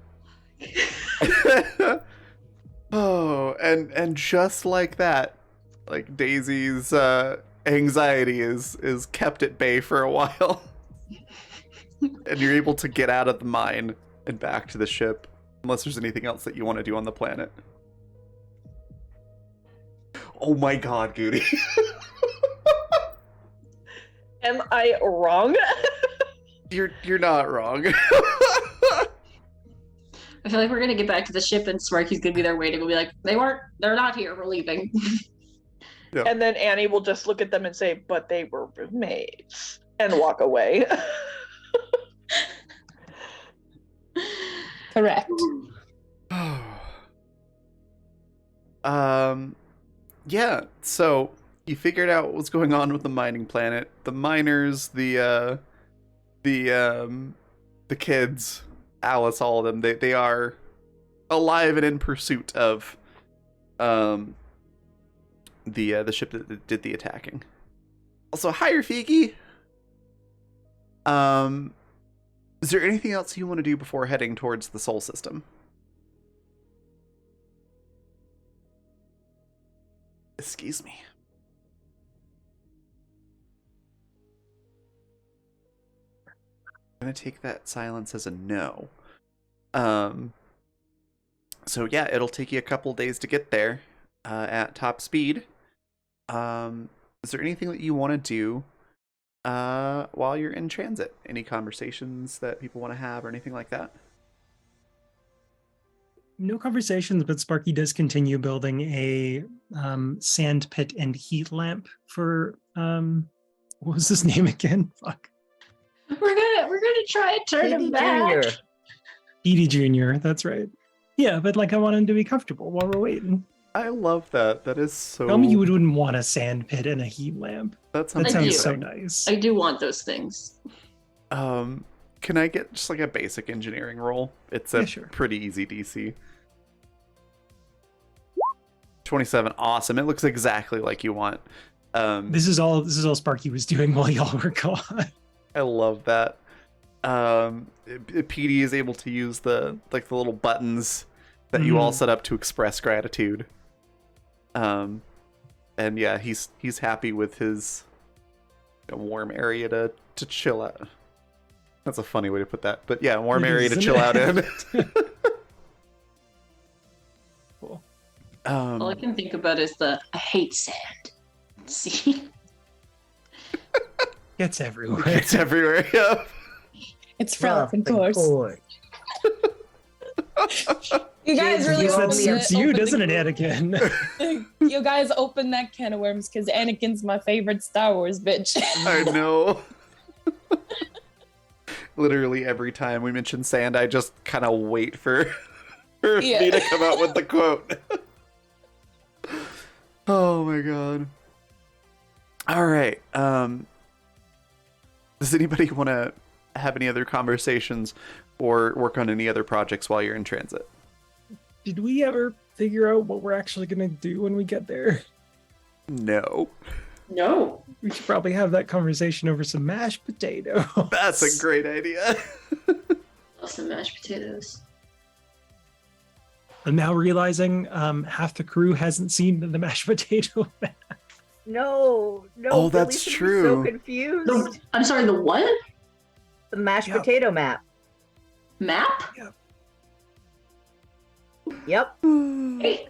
Oh, and just like that, like Daisy's anxiety is kept at bay for a while. And you're able to get out of the mine and back to the ship, unless there's anything else that you want to do on the planet. Oh my god, Goody. Am I wrong? You're not wrong. I feel like we're gonna get back to the ship and Sparky's gonna be there waiting. We'll be like, they're not here, we're leaving. Yeah. And then Annie will just look at them and say, but they were roommates, and walk away. Correct. Yeah, so you figured out what was going on with the mining planet. The miners, the kids, Alice, all of them, they are alive and in pursuit of the ship that did the attacking. Also, hi Rafiki. Is there anything else you want to do before heading towards the Sol system? Excuse me. I'm gonna take that silence as a no. So yeah, it'll take you a couple days to get there at top speed. Is there anything that you want to do while you're in transit? Any conversations that people want to have or anything like that? No conversations, but Sparky does continue building a sand pit and heat lamp for what was his name again? Fuck. We're gonna try and turn him back. Jr. Edie Jr., that's right. Yeah, but like I want him to be comfortable while we're waiting. I love that. That is so... Tell me you wouldn't want a sand pit and a heat lamp. That That sounds sounds so amazing. nice. I do want those things. Can I get just like a basic engineering roll? It's a Yeah, sure. pretty easy DC. 27, awesome. It looks exactly like you want. This is all Sparky was doing while y'all were gone. I love that. PD is able to use the little buttons that you all set up to express gratitude. And yeah, he's happy with his warm area to chill out. That's a funny way to put that, but yeah, warm It area is, to isn't chill out it? in. Cool. All I can think about is I hate sand. See? It's everywhere. It's everywhere. Yeah. It's rough and Rough coarse. You guys really Yes, opened that suits the- you, opened doesn't it, the- Anakin? You guys opened that can of worms because Anakin's my favorite Star Wars bitch. I know. Literally every time we mention sand, I just kind of wait for me to come out with the quote. Oh my god. All right. Does anybody want to have any other conversations or work on any other projects while you're in transit? Did we ever figure out what we're actually going to do when we get there? No. No. We should probably have that conversation over some mashed potatoes. That's a great idea. Love some mashed potatoes. I'm now realizing half the crew hasn't seen the mashed potato map. No. Oh, that's Lisa's true. So confused. I'm sorry, the what? The mashed Yep. potato map. Map? Yep. Hey.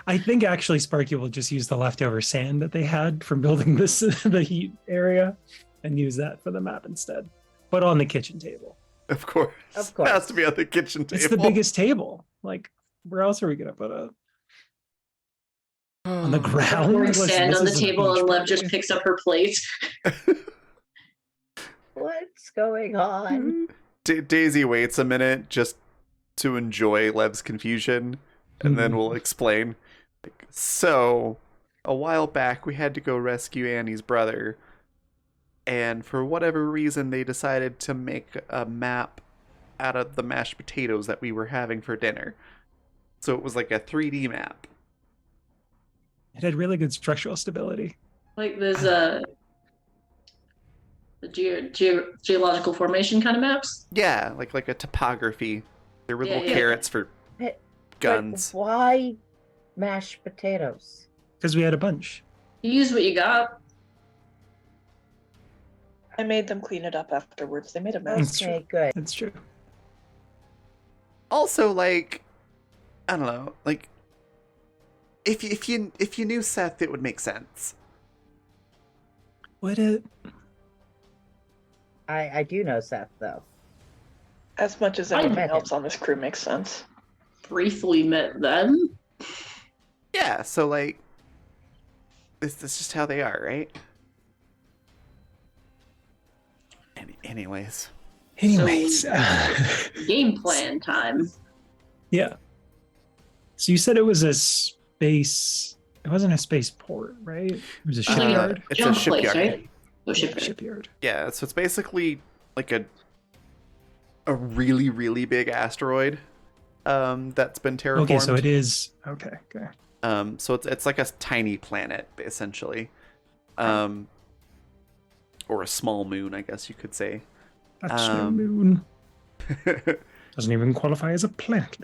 I think actually Sparky will just use the leftover sand that they had from building this the heat area and use that for the map instead. But on the kitchen table. Of course. Of course. It has to be on the kitchen table. It's the biggest table. Like, where else are we gonna put it? On the ground? Pouring Listen, sand this on the is a table beach and Lev just party. picks up her plate. What's going on? Daisy waits a minute just to enjoy Lev's confusion, and then we'll explain. Like, so, a while back, we had to go rescue Annie's brother, and for whatever reason, they decided to make a map out of the mashed potatoes that we were having for dinner. So it was like a 3D map. It had really good structural stability. Like there's the geological formation kind of maps. Yeah, like a topography. There were little carrots for But guns. why mashed potatoes? Because we had a bunch. You use what you got. I made them clean it up afterwards. They made a mess. Okay, good. That's true. Also, like, I don't know, like, if you knew Seth, it would make sense. Would it? I do know Seth though. As much as I anything met else him. on this crew makes sense. Briefly met them. Yeah, so like, this is just how they are, right? Anyways. Anyways. Game plan time. Yeah. So you said it was a space. It wasn't a spaceport, right? It was a shipyard. It's a Jump place, shipyard. right? Oh, Yeah, shipyard. shipyard. Yeah, so it's basically like a really, really big asteroid that's been terraformed. Okay, so it is. Okay. So it's like a tiny planet, essentially. Or a small moon, I guess you could say. That's no moon. Doesn't even qualify as a planet.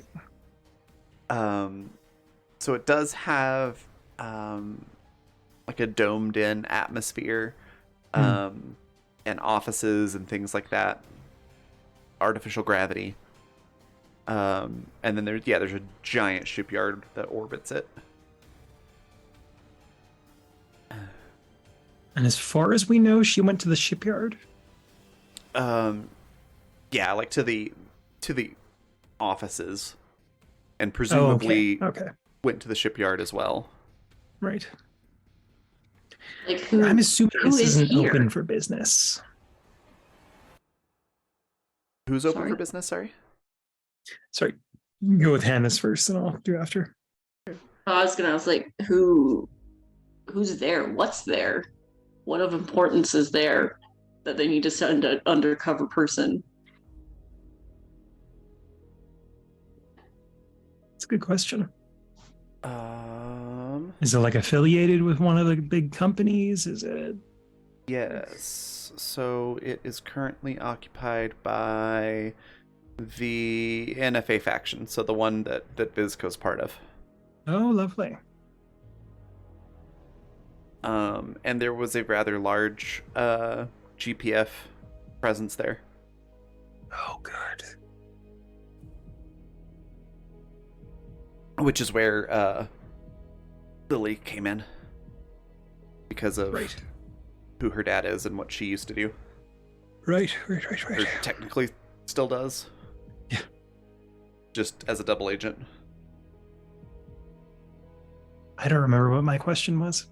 So it does have like a domed-in atmosphere, and offices and things like that. Artificial gravity. And then there's a giant shipyard that orbits it. And as far as we know, she went to the shipyard. Yeah, like to the offices, and presumably Okay. went to the shipyard as well. Right. Like who? I'm assuming who this is isn't here? open for business. Who's open Sorry? for business? Sorry. Sorry. Go with Hannah's first, and I'll do after. I was like, who's there? What's there? What of importance is there that they need to send an undercover person? It's a good question. Um. Is it like affiliated with one of the big companies? Is it? Yes. So it is currently occupied by the NFA faction, so the one that Vizco's part of. Oh, lovely. And there was a rather large GPF presence there. Oh, good. Which is where Lily came in. Because of Right. who her dad is and what she used to do. Right. Or technically still does. Yeah. Just as a double agent. I don't remember what my question was.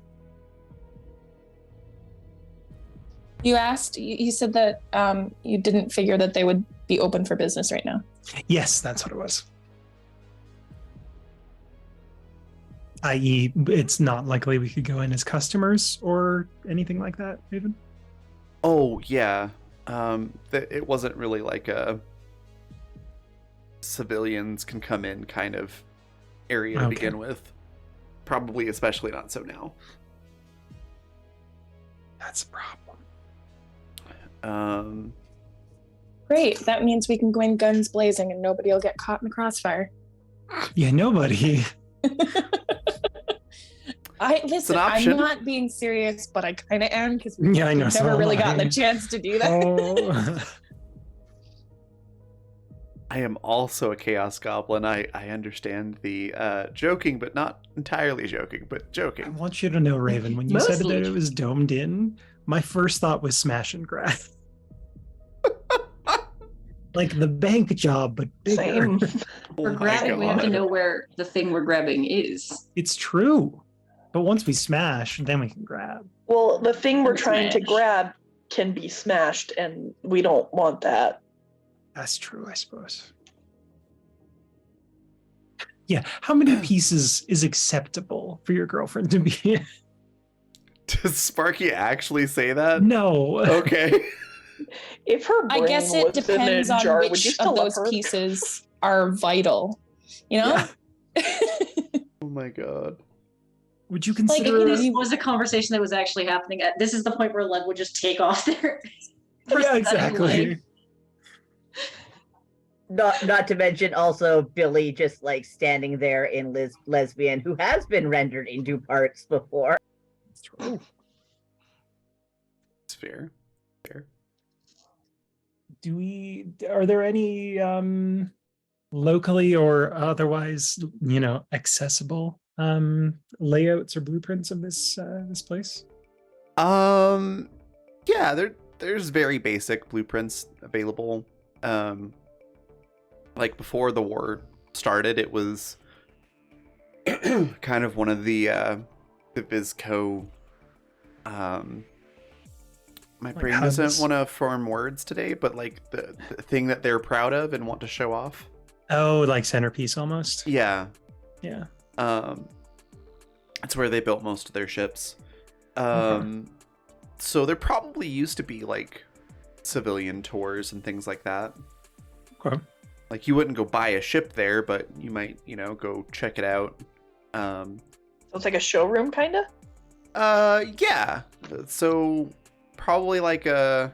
You asked, you said that you didn't figure that they would be open for business right now. Yes, that's what it was. I.e., it's not likely we could go in as customers or anything like that, even. Oh, yeah. It wasn't really like a civilians can come in kind of area to Okay. begin with. Probably especially not so now. That's a problem. Great. That means we can go in guns blazing and nobody will get caught in the crossfire. Yeah, nobody. Listen, option. I'm not being serious, but I kind of am because Yeah, I know. we've so never am really I. gotten the chance to do that. Oh. I am also a Chaos Goblin. I understand the joking, but not entirely joking, but I joking. want you to know, Raven, when you said Mostly. that it was domed in, my first thought was smash and grab. Like the bank job, but bigger. Same. For Oh my grabbing, we have to God. know where the thing we're grabbing is. It's true. But once we smash, then we can grab. Well, the thing we're trying to Smash. grab can be smashed, and we don't want that. That's true, I suppose. Yeah. How many pieces is acceptable for your girlfriend to be? Does Sparky actually say that? No. Okay. If her brain I guess it was in a depends on jar, would you which still of love those her? pieces are vital. You know? Oh my god. Would you Like, consider? if this was a conversation that was actually happening, this is the point where Lev would just take off there. Yeah, exactly. Not to mention also Billy just like standing there in lesbian who has been rendered into parts before. Oh, It's fair. Fair. are there any locally or otherwise, accessible layouts or blueprints of this place? Yeah, there's very basic blueprints available. Like before the war started, it was kind of one of the Vizco. My brain hubs? doesn't want to form words today, but like the thing that they're proud of and want to show off. Oh, like centerpiece almost. Yeah. Yeah. That's where they built most of their ships. Okay. So there probably used to be like civilian tours and things like that. Okay. Like you wouldn't go buy a ship there, but you might, go check it out. So it's like a showroom, kind of? Yeah. So probably like a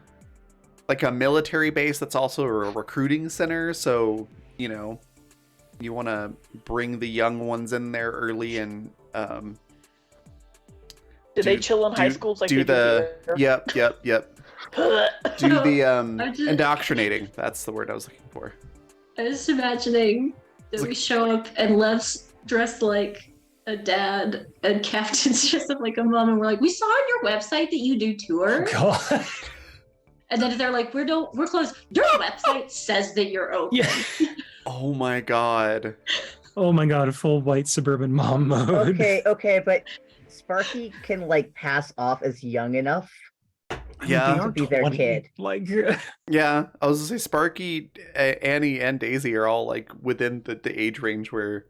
military base that's also a recruiting center. So, you want to bring the young ones in there early and Do they chill in high schools like do they the do here? Yep. Do No, the just- indoctrinating. That's the word I was looking for. I was imagining that we show up and Lev's dressed like a dad and Captain's dressed up like a mom, and we're like, we saw on your website that you do tours. God. And then they're like, we're closed. Your website says that you're open. Yeah. Oh my god. Oh my god, a full white suburban mom mode. Okay, but Sparky can like pass off as young enough. Yeah. To be their kid. Like, Yeah, I was gonna say Sparky, Annie, and Daisy are all like within the age range where,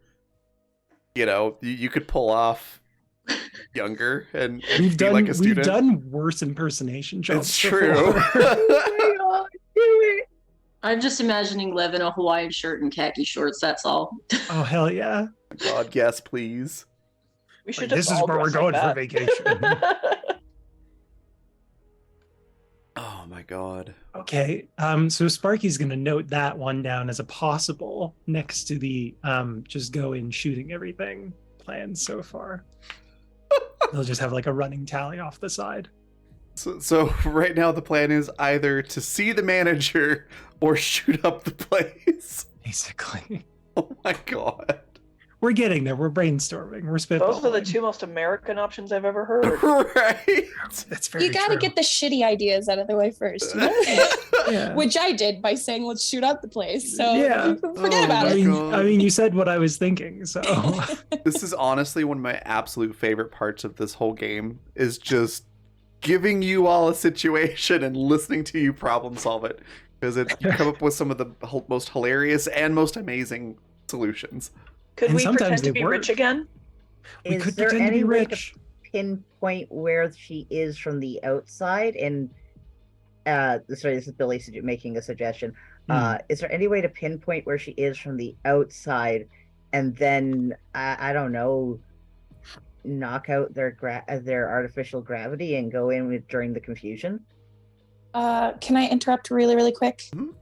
you could pull off younger and we've be done like a student. we've done worse impersonation jobs. It's true. Oh my god, do it! I'm just imagining Lev in a Hawaiian shirt and khaki shorts. That's all. Oh hell yeah! God, yes, please. We should Like, just this is all where we're dress like going for that. vacation. Oh my god. Okay, so Sparky's gonna note that one down as a possible next to the just go in shooting everything plans so far. They'll just have like a running tally off the side. So right now the plan is either to see the manager or shoot up the place. Basically, Oh my god. we're getting there. We're brainstorming. We're spitballing. Those are the two most American options I've ever heard. Right. That's very You gotta true. get the shitty ideas out of the way first, you know? Yeah. Which I did by saying let's shoot up the place. So Yeah. forget Oh about my it. God. I mean, you said what I was thinking, so This is honestly one of my absolute favorite parts of this whole game is just giving you all a situation and listening to you problem solve it, because you come up with some of the most hilarious and most amazing solutions. Could And we sometimes pretend to they be work. rich again? we Is could there pretend to any be way rich. to pinpoint where she is from the outside? And sorry, this is Billy making a suggestion. Is there any way to pinpoint where she is from the outside, and then I don't know, knock out their artificial gravity and go in during the confusion? Can I interrupt really, really quick? Mhm.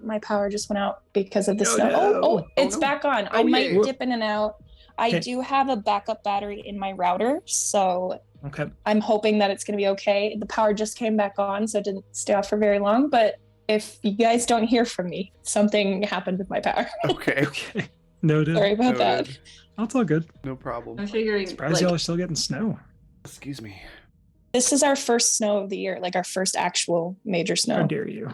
My power just went out because of the Oh, snow. no. Oh, it's no. back on. Oh, I might yay. dip in and out. I Okay. do have a backup battery in my router, so Okay. I'm hoping that it's going to be okay. The power just came back on, so it didn't stay off for very long. But if you guys don't hear from me, something happened with my power. Okay. Okay. Noted. Sorry about that. Noted. That's all good. No problem. I'm figuring Surprised like, y'all are still getting snow. Excuse me. This is our first snow of the year, like our first actual major How snow. dare you?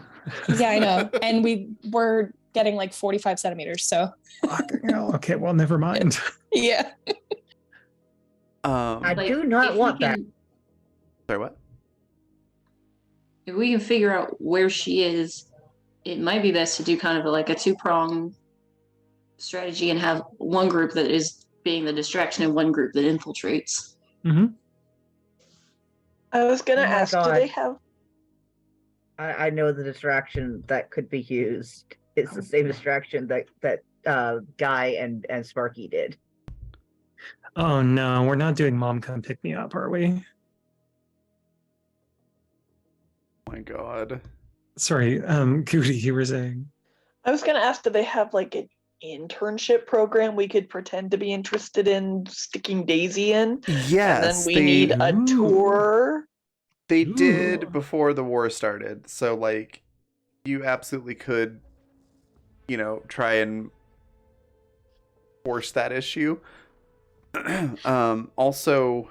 Yeah, I know. And we were getting like 45 centimeters. So Fucking hell. Okay, well, never mind. yeah. I like, do not if want we that. can- Sorry, what? If we can figure out where she is, it might be best to do kind of like a two-prong strategy and have one group that is being the distraction and one group that infiltrates. Mm-hmm. I was gonna Oh my ask, do God. they have? I know the distraction that could be used. It's the same distraction that Guy and Sparky did. Oh no, we're not doing Mom Come Pick Me Up, are we? Oh my god. Sorry, Goody, you were saying. I was gonna ask, do they have like an internship program we could pretend to be interested in sticking Daisy in? Yes, And then we need a Ooh. tour. They Ooh. did before the war started. So like you absolutely could, try and force that issue. Also,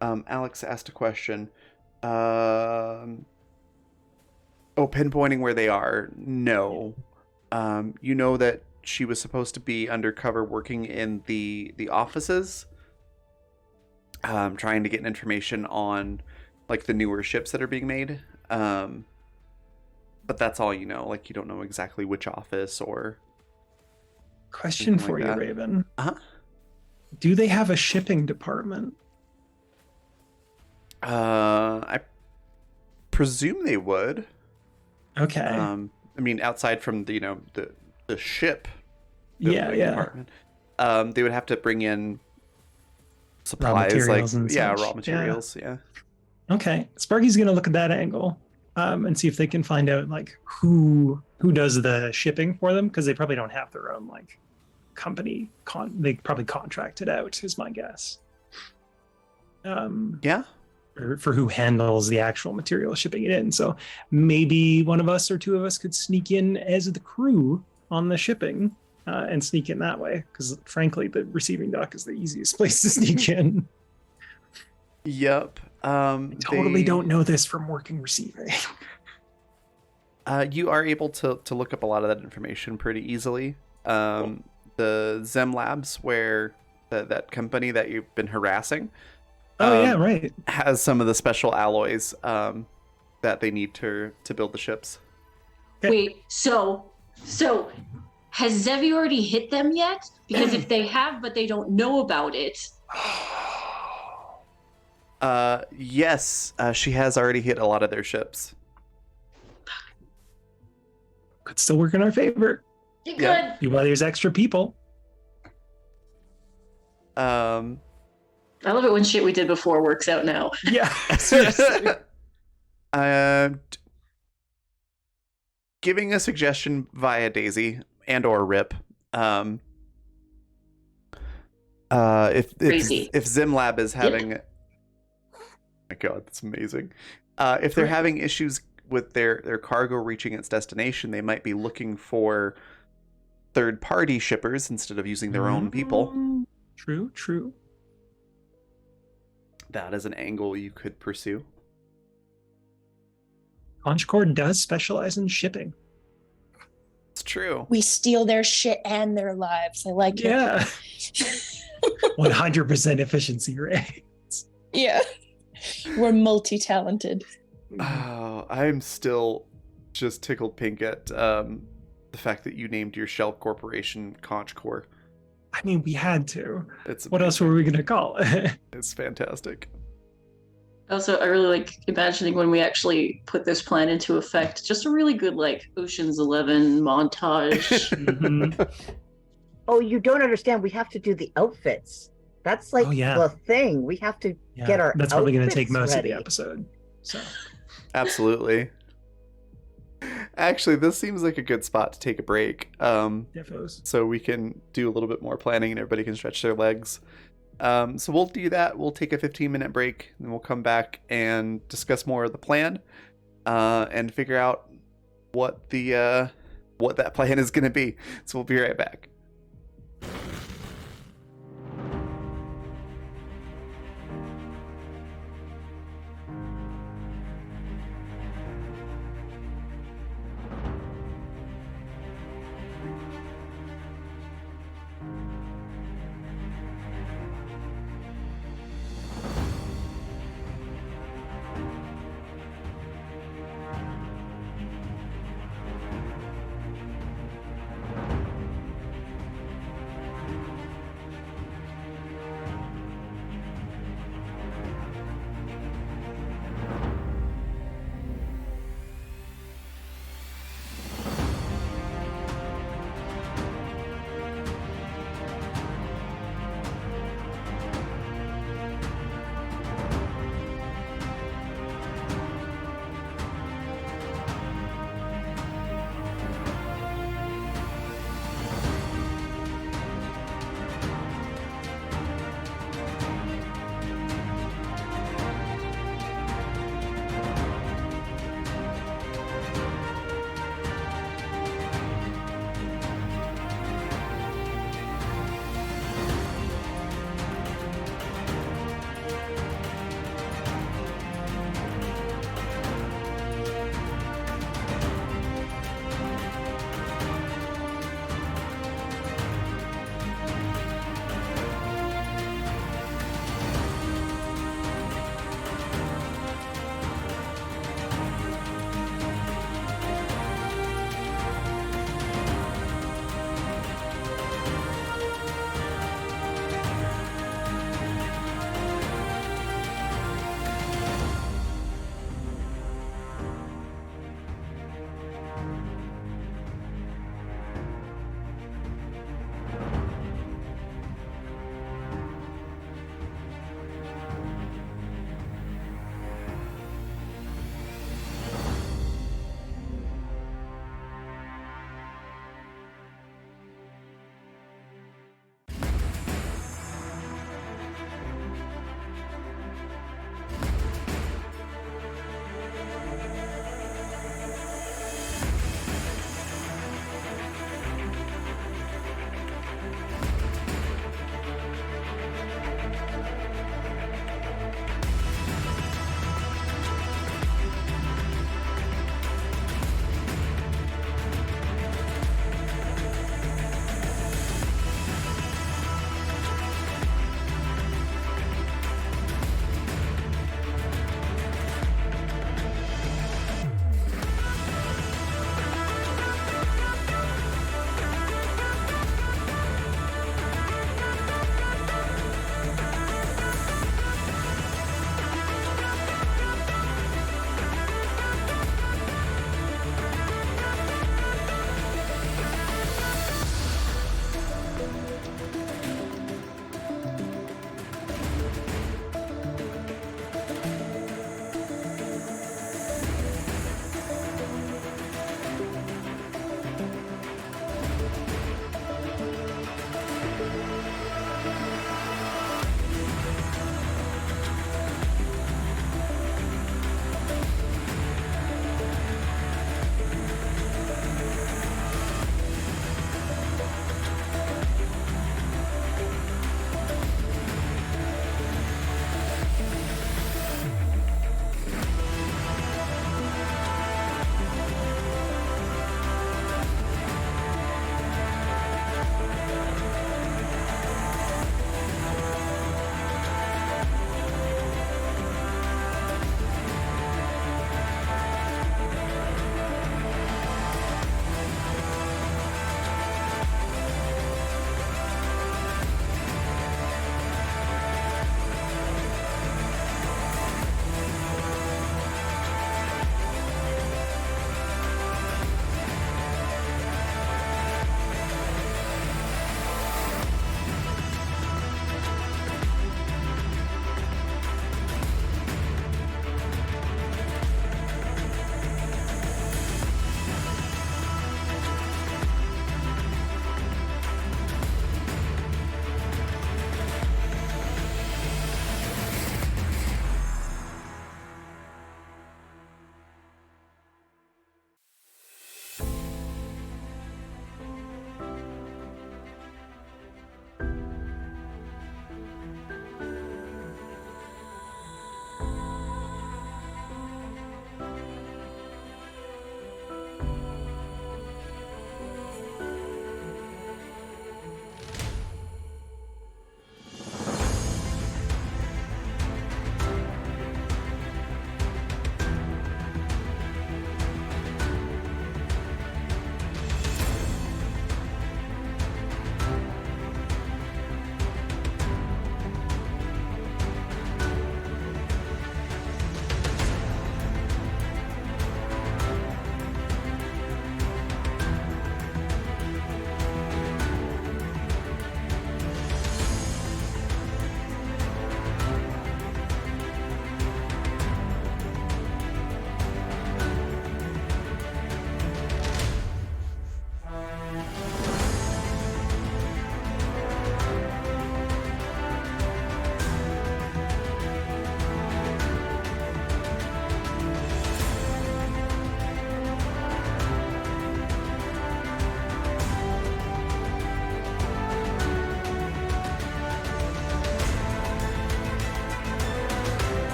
Alex asked a question. Pinpointing where they are. No. You know that she was supposed to be undercover working in the offices, trying to get information on like the newer ships that are being made. But that's all you know. Like you don't know exactly which office or. Question Something for like you, that. Raven. Uh-huh. Do they have a shipping department? I presume they would. Okay. I mean, outside from the the ship yeah, building yeah. department, they would have to bring in supplies, materials like and raw such. materials. Yeah. Okay. Sparky's gonna look at that angle, and see if they can find out like who does the shipping for them, because they probably don't have their own like company. They probably contract it out, is my guess. Yeah. For who handles the actual material shipping it in. So maybe one of us or two of us could sneak in as the crew on the shipping, and sneak in that way. Because frankly, the receiving dock is the easiest place to sneak in. Yep. I totally don't know this from working receiving. You are able to look up a lot of that information pretty easily. The Zem Labs, where that company that you've been harassing. Oh yeah, right. Has some of the special alloys that they need to build the ships. Okay. Wait, so has Zevi already hit them yet? Because if they have, but they don't know about it. Yes, she has already hit a lot of their ships. Could still work in our favor. You Yeah. good? While there's extra people. I love it when shit we did before works out now. Yeah, seriously. Giving a suggestion via Daisy and or Rip. If Crazy. Zimlab is having, oh my god, that's amazing. If they're having issues with their cargo reaching its destination, they might be looking for third-party shippers instead of using their own people. True. That is an angle you could pursue. Conchcore does specialize in shipping. It's true. We steal their shit and their lives. I like it. Yeah. 100% efficiency rate. Yeah. We're multi-talented. Oh, I'm still just tickled pink at the fact that you named your shell corporation Conchcore. I mean, we had to. It's What else were we going to call it? It's fantastic. Also, I really like imagining when we actually put this plan into effect. Just a really good like Ocean's 11 montage. Mhm. Oh, you don't understand. We have to do the outfits. That's like Oh, yeah. the thing. We have to Yeah, get our that's probably going to take outfits most ready. of the episode. So Absolutely. Actually, this seems like a good spot to take a break. defos. So we can do a little bit more planning and everybody can stretch their legs. So we'll do that. We'll take a 15-minute break, and we'll come back and discuss more of the plan, and figure out what that plan is going to be. So we'll be right back.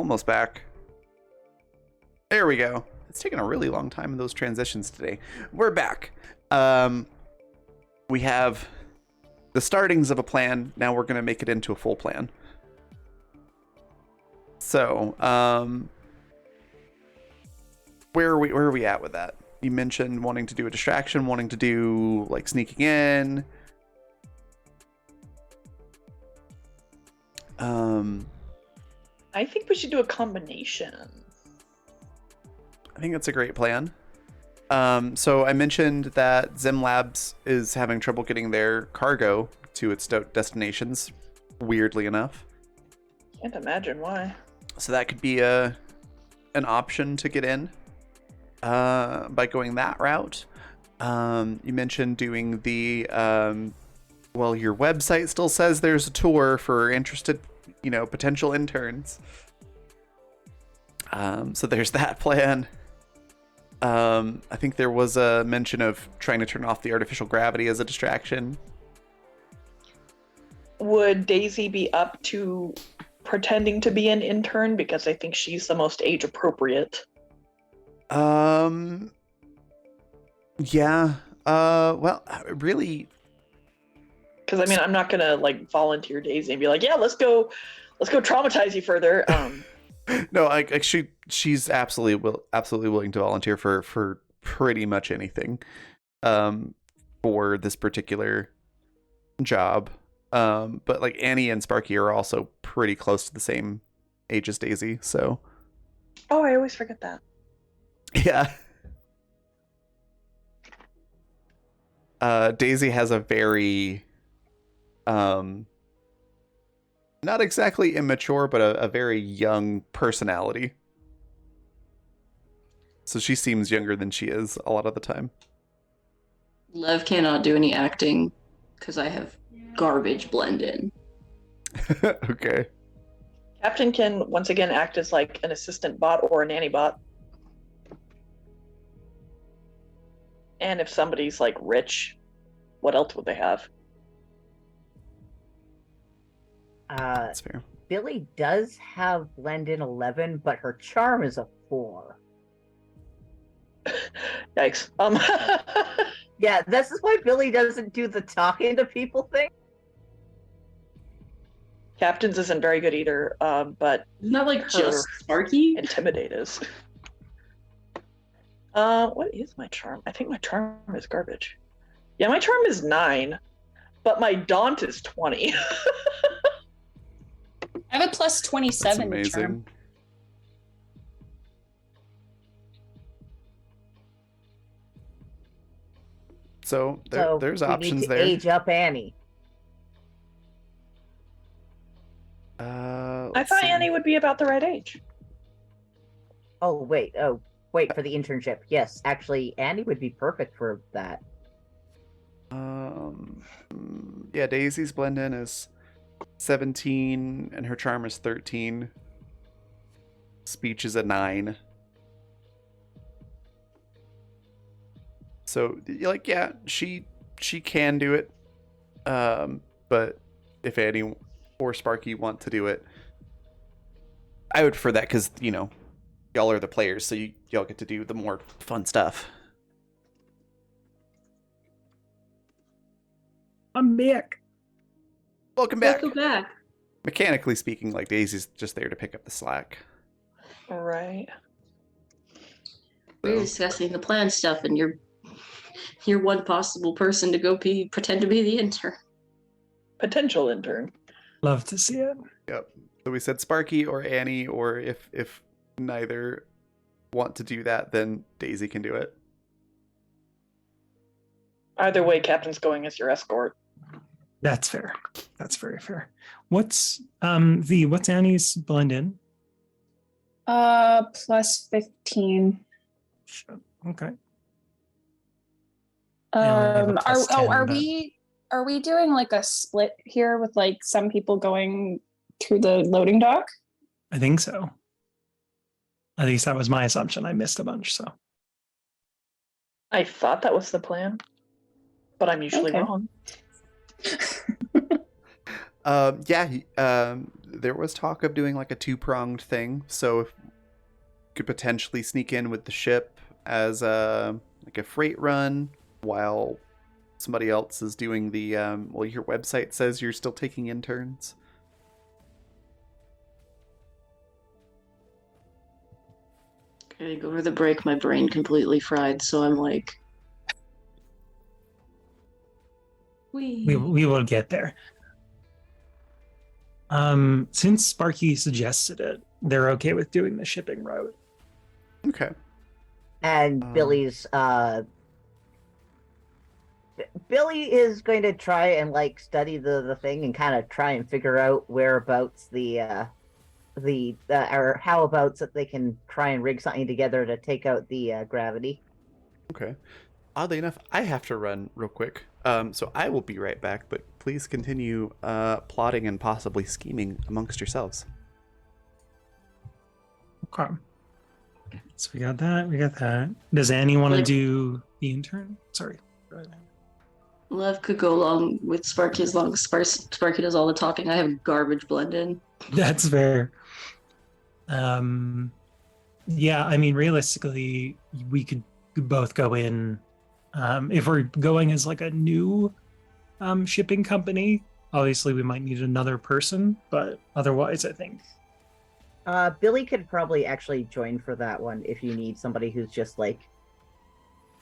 almost back. There we go. It's taken a really long time in those transitions today. We're back. We have the startings of a plan. Now we're going to make it into a full plan. So, where are we at with that? You mentioned wanting to do a distraction, wanting to do like sneaking in. I think we should do a combination. I think that's a great plan. So I mentioned that Zim Labs is having trouble getting their cargo to its destinations, weirdly enough. Can't imagine why. So that could be an option to get in by going that route. You mentioned doing the well, your website still says there's a tour for interested, potential interns. So there's that plan. I think there was a mention of trying to turn off the artificial gravity as a distraction. Would Daisy be up to pretending to be an intern? Because I think she's the most age appropriate. Yeah. Well, really. Because I mean, I'm not gonna like volunteer Daisy and be like, yeah, let's go traumatize you further. No, she's absolutely willing to volunteer for pretty much anything, for this particular job. But like Annie and Sparky are also pretty close to the same age as Daisy, so. Oh, I always forget that. Yeah. Daisy has a very, not exactly immature, but a very young personality. So she seems younger than she is a lot of the time. Lev cannot do any acting because I have garbage blend in. Okay. Captain can once again act as like an assistant bot or a nanny bot. And if somebody's like rich, what else would they have? That's fair. Billy does have blend in 11, but her charm is a 4. Yikes. Yeah, this is why Billy doesn't do the talking to people thing. Captain's isn't very good either, but Isn't that like Her- just Sparky? Intimidate is. What is my charm? I think my charm is garbage. Yeah, my charm is 9, but my daunt is 20. I have a plus That's 27 amazing. charm. So there's we options need to there. age up Annie. I Let's thought see. Annie would be about the right age. Oh, wait, for the internship. Yes, actually, Annie would be perfect for that. Yeah, Daisy's blend in is 17 and her charm is 13. Speech is a 9. So like, yeah, she can do it. But if Annie or Sparky want to do it, I would prefer that because y'all are the players, so y'all get to do the more fun stuff. I'm back. Welcome back. Welcome back. Mechanically speaking, like Daisy's just there to pick up the slack. Right. We're So, discussing the plan stuff, and you're one possible person to go pretend to be the intern. Potential intern. Love to see it. yep. So we said Sparky or Annie, or if neither want to do that, then Daisy can do it. Either way, Captain's going as your escort. That's fair. That's very fair. What's what's Annie's blend in? Plus 15. Shit. Okay. I only have a plus 10, Are but- we doing like a split here with like some people going to the loading dock? I think so. At least that was my assumption. I missed a bunch, so I thought that was the plan, but I'm usually Okay. wrong. There was talk of doing like a two-pronged thing, so if you could potentially sneak in with the ship as like a freight run while somebody else is doing the your website says you're still taking interns. Okay, over the break, my brain completely fried, so I'm like, We will get there. Since Sparky suggested it, they're okay with doing the shipping route. Okay. And Billy is going to try and like study the thing and kind of try and figure out whereabouts or howabouts that they can try and rig something together to take out the gravity. Okay. Oddly enough, I have to run real quick. So I will be right back, but please continue plotting and possibly scheming amongst yourselves. Okay. So we got that. Does Annie want to Like- do the intern? Sorry. Go ahead. Lev could go along with Sparky as long as Sparky does all the talking. I have garbage blend in. That's fair. Yeah, I mean, realistically, we could both go in. If we're going as like a new shipping company, obviously we might need another person, but otherwise, I think. Billy could probably actually join for that one if you need somebody who's just like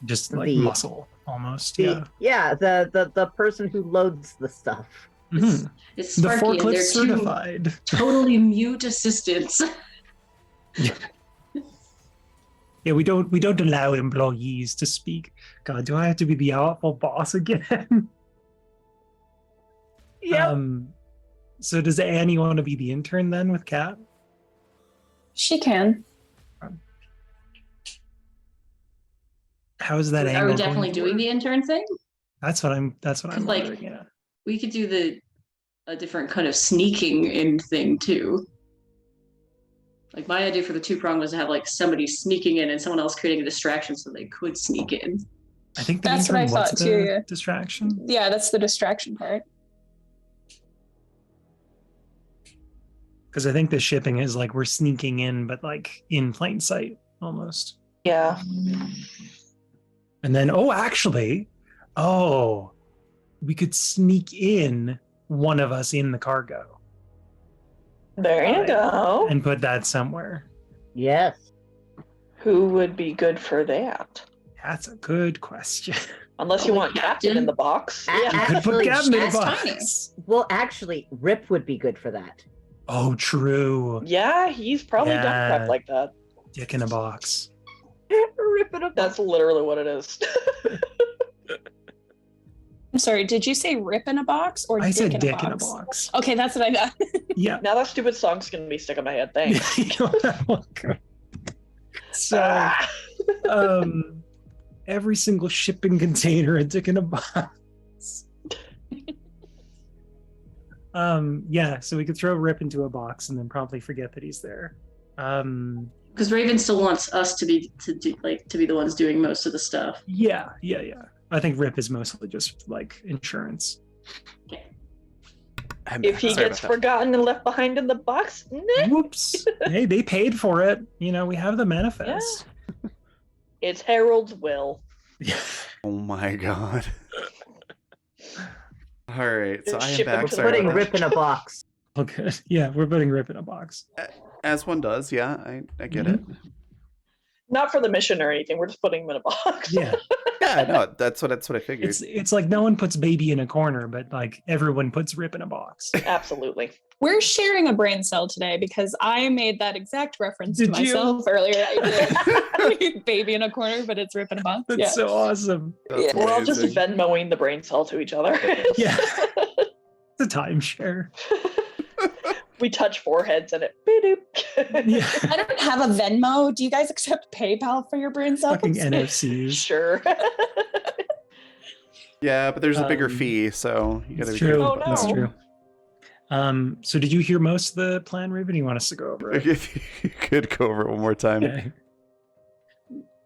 the- Muscle almost. the the person who loads the stuff. Mhm. It's The Sparky and forklift they're two certified. totally mute assistants. Yeah, we don't allow employees to speak. God, do I have to be the awful boss again? Yep. So does Annie want to be the intern then with Kat? She can. How is that Are angle we going definitely to doing work? the intern thing? That's what I'm Like- wondering, yeah. We could do a different kind of sneaking in thing too. Like my idea for the two-prong was to have like somebody sneaking in and someone else creating a distraction so they could sneak in. I think the That's what intern I was thought the too, yeah. distraction. Yeah, that's the distraction part. Because I think the shipping is like we're sneaking in, but like in plain sight almost. Yeah. And then, we could sneak in one of us in the cargo There you Right. go. and put that somewhere. Yes. Who would be good for that? That's a good question. Unless you Probably want Captain Captain. in the box. A- Yeah. Could put Actually, Captain in a that's tiny. box. Well, actually, Rip would be good for that. Oh, true. Yeah, he's probably done Yeah. crap like that. Dick in a box. Rip it up. That's literally what it is. I'm sorry, did you say rip in a box or I dick said in dick a in a box? box. Okay, that's what I got. Yeah. Now that stupid song's gonna be stuck in my head. Thanks. So, Ah. every single shipping container a dick in a box. Yeah, so we could throw Rip into a box and then probably forget that he's there. Because Raven still wants us to be the ones doing most of the stuff. Yeah. I think Rip is mostly just like insurance. If he Sorry gets about that. forgotten and left behind in the box, nah. Whoops. Hey, they paid for it. You know, we have the manifest. It's Harold's will. Yeah. Oh my god. All right, so I am Ship him back. to the Sorry Putting about that. Rip in a box. Oh, good. Yeah, we're putting Rip in a box. As one does, yeah, I get it. Not for the mission or anything. We're just putting him in a box. Yeah. Yeah, no, that's what I figured. It's like no one puts baby in a corner, but like everyone puts Rip in a box. Absolutely. We're sharing a brain cell today because I made that exact reference Did to you? myself earlier. I did. Baby in a corner, but it's rip in a box. That's Yeah. so awesome. That's We're all just amazing. Venmoing the brain cell to each other. Yeah. It's a timeshare. We touch foreheads and it. Beep-doop. Yeah. I don't have a Venmo. Do you guys accept PayPal for your brain cells? Fucking NFCs. Sure. Yeah, but there's a bigger Um, fee, so you gotta That's be true. careful Oh, about That's no. true. So did you hear most of the plan, Raven? You want us to go over that. it? If you could go over it one more time. Okay.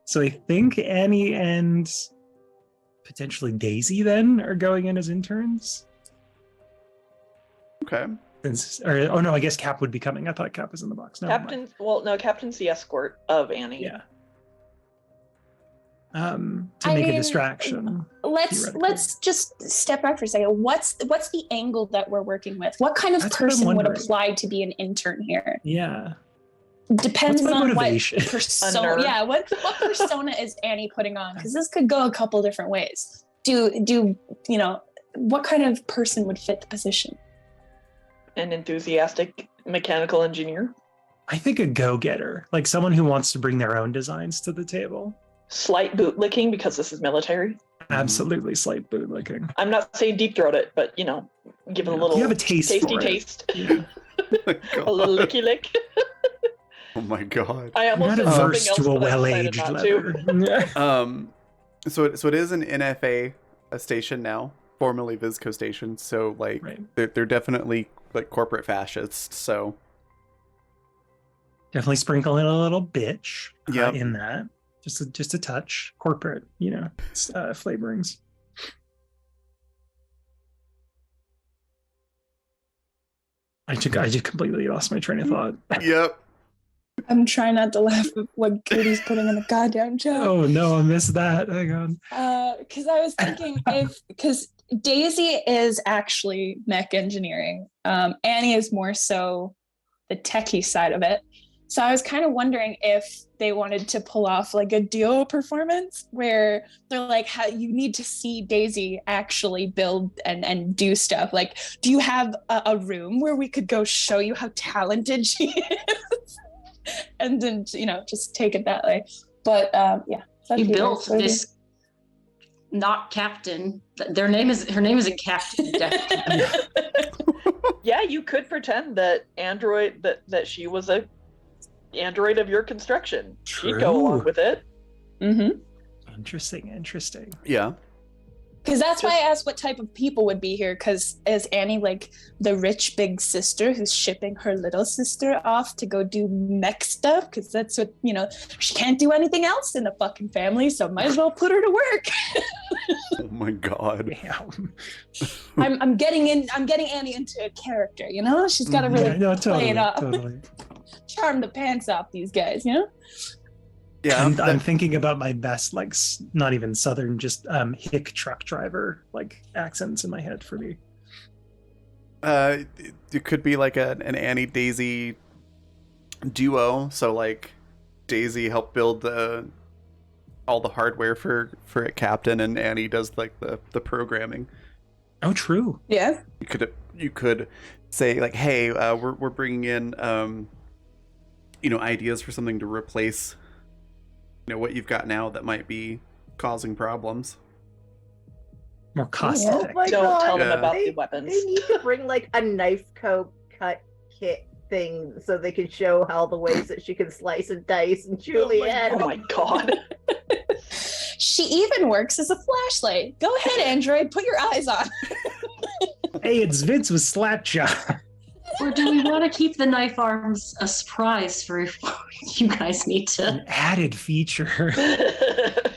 So I think Annie and potentially Daisy then are going in as interns. Okay. Oh no, I guess Cap would be coming. I thought Cap was in the box. No, Captain's the escort of Annie. Yeah. To make a distraction. Let's just step back for a second. What's the angle that we're working with? What kind of That's what I'm person would wondering. apply to be an intern here? Yeah. Depends What's my on motivation? what persona. Yeah, what persona is Annie putting on? Because this could go a couple different ways. Do what kind of person would fit the position? An enthusiastic mechanical engineer. I think a go-getter, like someone who wants to bring their own designs to the table. Slight bootlicking because this is military. Absolutely slight bootlicking. I'm not saying deep throat it, but give it a little You have a taste tasty for it. taste. Yeah. A little licky lick. Oh my god. I almost Not said something averse else, to a but I decided well-aged not to. leather. So it is an NFA station now, formerly Vizco station. So like Right. they're definitely like corporate fascists. So Definitely sprinkle in a little bitch Yep. in that. Just a touch. Corporate, flavorings. I just completely lost my train of thought. yep. I'm trying not to laugh at what Cody's putting in the goddamn chat. Oh no, I missed that. Hang on. Because I was thinking because Daisy is actually mech engineering. Annie is more so the techie side of it. So I was kind of wondering if they wanted to pull off like a duo performance where they're like, how you need to see Daisy actually build and do stuff. Like, do you have a room where we could go show you how talented she is? And then, just take it that way. But yeah. You built this not captain. Her name isn't Captain. Yeah, you could pretend that that she was a android of your construction. She'd go along with it. Mm-hmm. Interesting. Yeah. Because that's why I asked what type of people would be here. Because is Annie like the rich big sister who's shipping her little sister off to go do mech stuff? Because that's what, she can't do anything else in the fucking family, so might as well put her to work. Oh my god. Damn. I'm getting Annie into a character, She's got to really play it off. Totally. Charm the pants off these guys, Yeah. I'm thinking about my best, like, not even Southern, just hick truck driver, like, accents in my head for me. It could be like an Annie Daisy duo. So like Daisy helped build all the hardware for a captain, and Annie does like the programming. Oh, true. Yeah. You could say like, hey, we're bringing in ideas for something to replace what you've got now that might be causing problems. More cost Oh effective. my Don't God. tell them Oh about They- the weapons. They need to bring like a knife cut kit thing so they can show all the ways that she can slice and dice and Juliet. Oh my god. She even works as a flashlight. Go ahead, Android. Put your eyes on. Hey, it's Vince with Slapjaw. Or do we want to keep the knife arms a surprise for you guys need to? An added feature.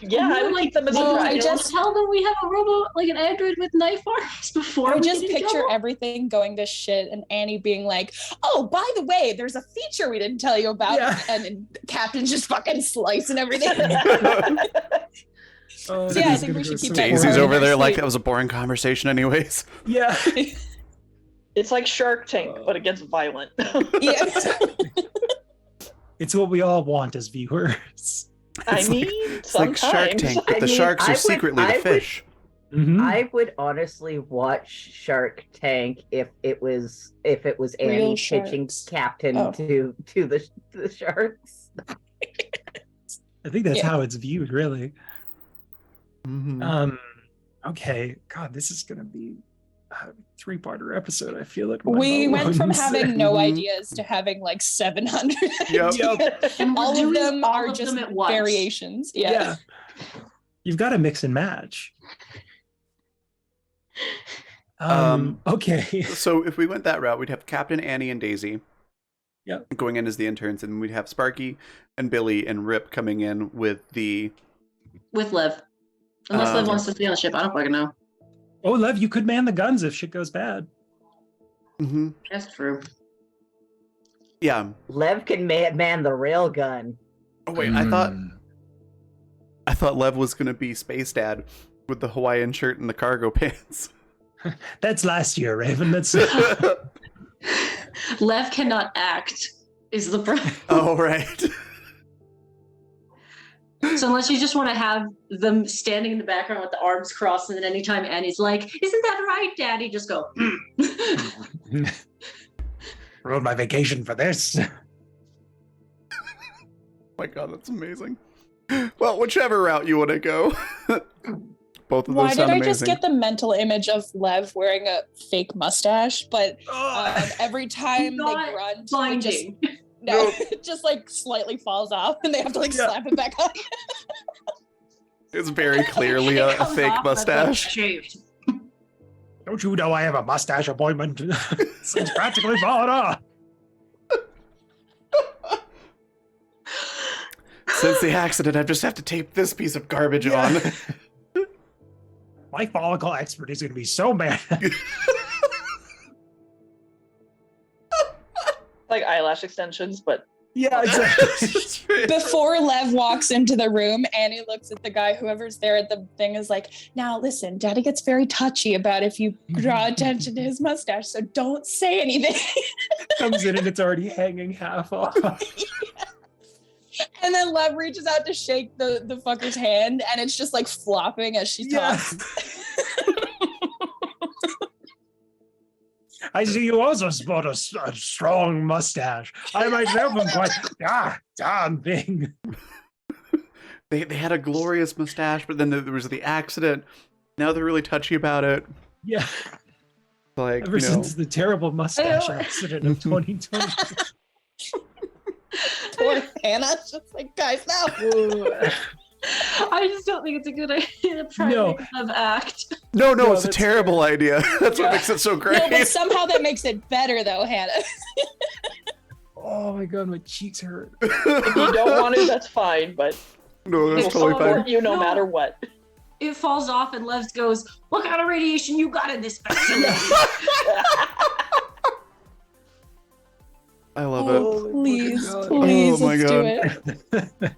Yeah, I would keep them as a Well, surprise. I just- tell them we have a robot, like an android with knife arms before. I we just get in picture trouble. everything going to shit and Annie being like, oh, by the way, there's a feature we didn't tell you about. Yeah. And Captain's just fucking slicing everything. Oh, So, yeah, I this is think we gonna should go keep so that Daisy's Sorry, over there like sleep. that was a boring conversation anyways. Yeah. It's like Shark Tank, but it gets violent. Yeah. It's what we all want as viewers. I It's mean, It's like sometimes. Shark Tank, but I the mean, sharks I are would- secretly I the would- fish. Mhm. I would honestly watch Shark Tank if it was Annie Real pitching sharks. captain Oh. to the sharks. I think that's Yeah. how it's viewed, really. Mhm. Okay. God, this is gonna be a three-parter episode. I feel it. We went from having no Mhm. ideas to having like 700 Yep. ideas. And we're All of doing them all are of just them at once. variations. Yeah. Yeah. You've got to mix and match. Okay. So if we went that route, we'd have Captain, Annie, and Daisy. Yep. Going in as the interns, and we'd have Sparky and Billy and Rip coming in with the. With Lev. Unless Lev wants to stay on the ship, I don't fucking know. Oh, Lev, you could man the guns if shit goes bad. Mm-hmm. That's true. Yeah. Lev can man the railgun. Oh wait, I thought Lev was gonna be Space Dad with the Hawaiian shirt and the cargo pants. That's last year, Raven. That's Lev cannot act, is the problem. Oh right. So unless you just want to have them standing in the background with the arms crossed, and then anytime Annie's like, "Isn't that right, Daddy?" Just go. ruined my vacation for this. My God, that's amazing. Well, whichever route you want to go. Both of Why those did sound I amazing. just get the mental image of Lev wearing a fake mustache? But every time they Not grunt, it just, Blinding. no, it just like slightly falls off, and they have to like slap it back on. It's very clearly a Comes fake off, that's, like, mustache. shaved. Don't you know I have a mustache appointment? It's practically fallen off. Since the accident, I just have to tape this piece of garbage on. My follicle expert is going to be so mad. Like eyelash extensions, but Yeah, exactly. Before Lev walks into the room, Annie looks at the guy, whoever's there at the thing, is like, "Now listen, Daddy gets very touchy about if you draw attention to his mustache, so don't say anything." Comes in and it's already hanging half off. And then Lev reaches out to shake the fucker's hand, and it's just like flopping as she talks. I see you also sport a strong mustache. I myself am quite damn thing. They had a glorious mustache, but then there was the accident. Now they're really touchy about it. Yeah. Like, Ever since the terrible mustache accident of 2020. Poor Hannah's just like, guys, no. I just don't think it's a good idea to try No. to make them act. No, No, it's a that's terrible idea. That's what makes it so great. No, but somehow that makes it better, though, Hannah. Oh my God, my cheeks hurt. if you don't want to, that's fine. But No, that's It's totally all fine. support you no No. matter what. It falls off, and Lev goes, "What kind of radiation you got in this facility?" I love Oh, please, God. please, Oh my let's do God. it.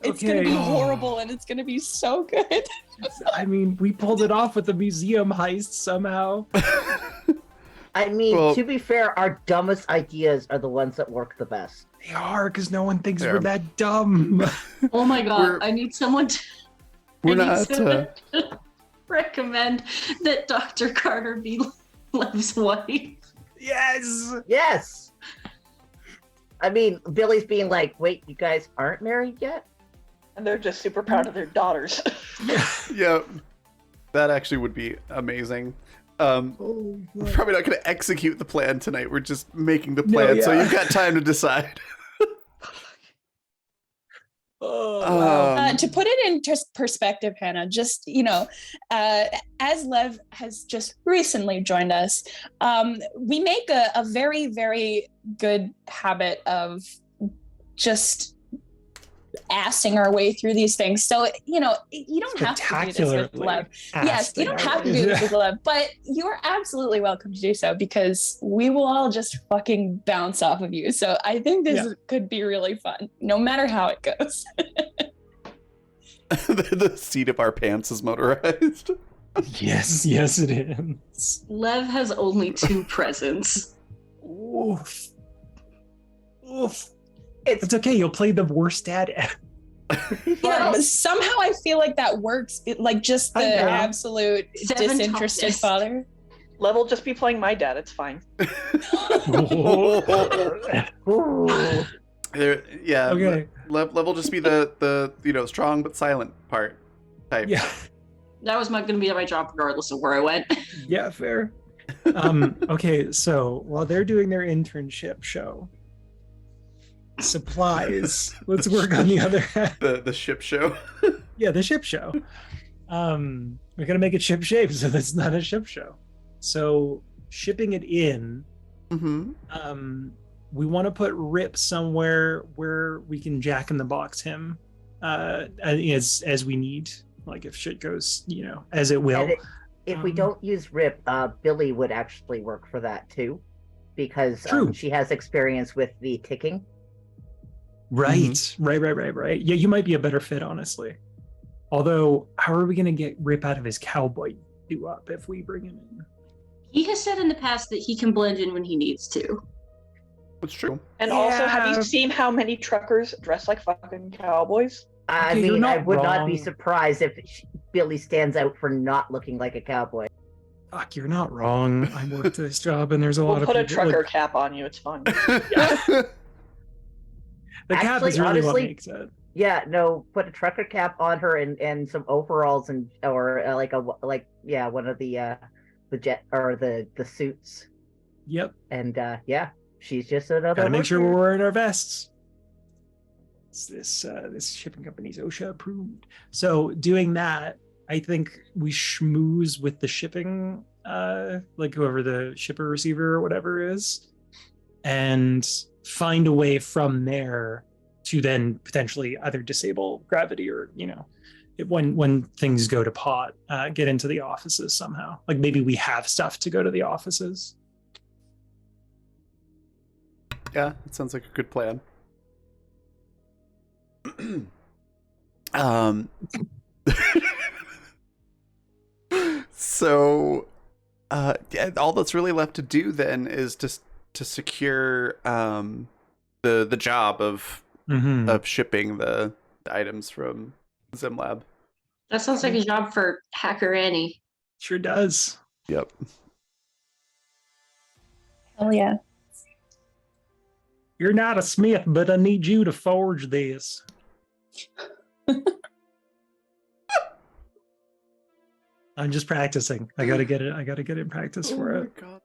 It's gonna be Okay. horrible, and it's gonna be so good. I mean, we pulled it off with the museum heist somehow. I mean, Well- to be fair, our dumbest ideas are the ones that work the best. They are, because no one thinks Yeah. we're that dumb. Oh my God! We're- I need someone to. We're I need not. someone to recommend that Dr. Carter be Lev's wife. Yes! Yes! I mean, Billy's being like, wait, you guys aren't married yet? And they're just super proud of their daughters. Yeah, that actually would be amazing. Oh, We're probably not going to execute the plan tonight. We're just making the plan, so yeah. you've got time to decide. wow. To put it into perspective, Hannah, just, as Lev has just recently joined us, we make a very, very good habit of just assing our way through these things. So, you don't have to do this with Lev. Yes, you don't have to do this with Lev, but you are absolutely welcome to do so, because we will all just fucking bounce off of you. So I think this could be really fun, no matter how it goes. The seat of our pants is motorized. Yes, it is. Lev has only 2 presents. Oof. Oof. It's It's okay, you'll play the worst dad ever. Somehow I feel like that works. Like just the I know. absolute 7 disinterested toughest. father. Level just be playing my dad. It's fine. Yeah. Okay. Lev will just be the strong but silent part type. Yeah. That was going to be my job regardless of where I went. Yeah, fair. Okay, so while they're doing their internship show, supplies. Let's work on the other hand. The ship show. Yeah, the ship show. We're gonna make it ship shaped, so that's not a ship show. So shipping it in, Mm-hmm. we want to put Rip somewhere where we can Jack in the Box him, as we need. Like if shit goes, as it will. and if we don't use Rip, Billy would actually work for that too, because True. she has experience with the ticking. Right. Yeah, you might be a better fit, honestly. Although, how are we going to get Rip out of his cowboy do-up if we bring him in? He has said in the past that he can blend in when he needs to. That's true. And also, have Yeah. you seen how many truckers dress like fucking cowboys? I Okay, you're mean, I not would not be wrong. surprised if Billy stands out for not looking like a cowboy. Fuck, you're not wrong. I worked this job, and there's a lot We'll of put a people. trucker Look, cap on you. It's fine. the cap Actually, is really what honestly, makes it. Yeah, no, put a trucker cap on her and some overalls or one of the jet or the suits. Yep. And yeah, she's just another. Gotta make sure worker. we're wearing our vests. This shipping company's OSHA approved. So doing that, I think we schmooze with the shipping, like whoever the shipper, receiver, or whatever is, and find a way from there to then potentially either disable gravity or, when things go to pot, get into the offices somehow. Like maybe we have stuff to go to the offices. Yeah, it sounds like a good plan. So, yeah, all that's really left to do then is just to secure the job of shipping the items from ZimLab. That sounds like a job for Hacker Annie. Sure does. Yep. Hell yeah. You're not a smith, but I need you to forge this. I'm just practicing. I gotta get it. I gotta get in practice for it. God.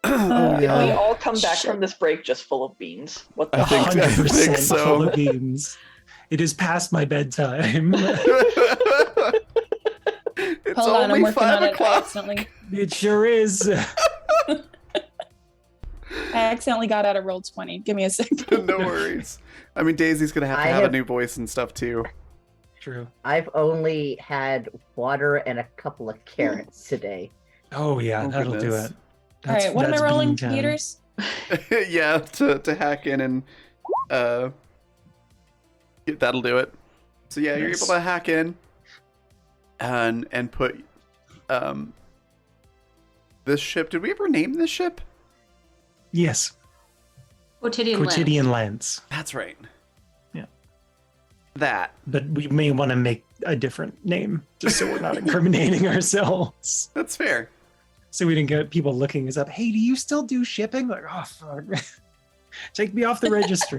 Oh, yeah. We all come back from this break just full of beans. What the I think- fuck? 100% so. full of beans. It is past my bedtime. It's Hold on, I'm only working 5 on it. o'clock. It sure is. I accidentally got out of roll 20. Give me a second. No worries. I mean, Daisy's gonna have to I have a have- new voice and stuff too. True. I've only had water and a couple of carrots today. Oh yeah, Oh, that'll do goodness. it. All right, what am I that's rolling, bean time. computers? Yeah, to hack in and that'll do it. So yeah, you're Nice. able to hack in and put this ship. Did we ever name this ship? Yes, Quotidian Lens. quotidian lens. That's right. Yeah. That. But we may want to make a different name just so we're not incriminating ourselves. That's fair. So we didn't get people looking us up. Hey, do you still do shipping? Like, oh fuck, take me off the registry.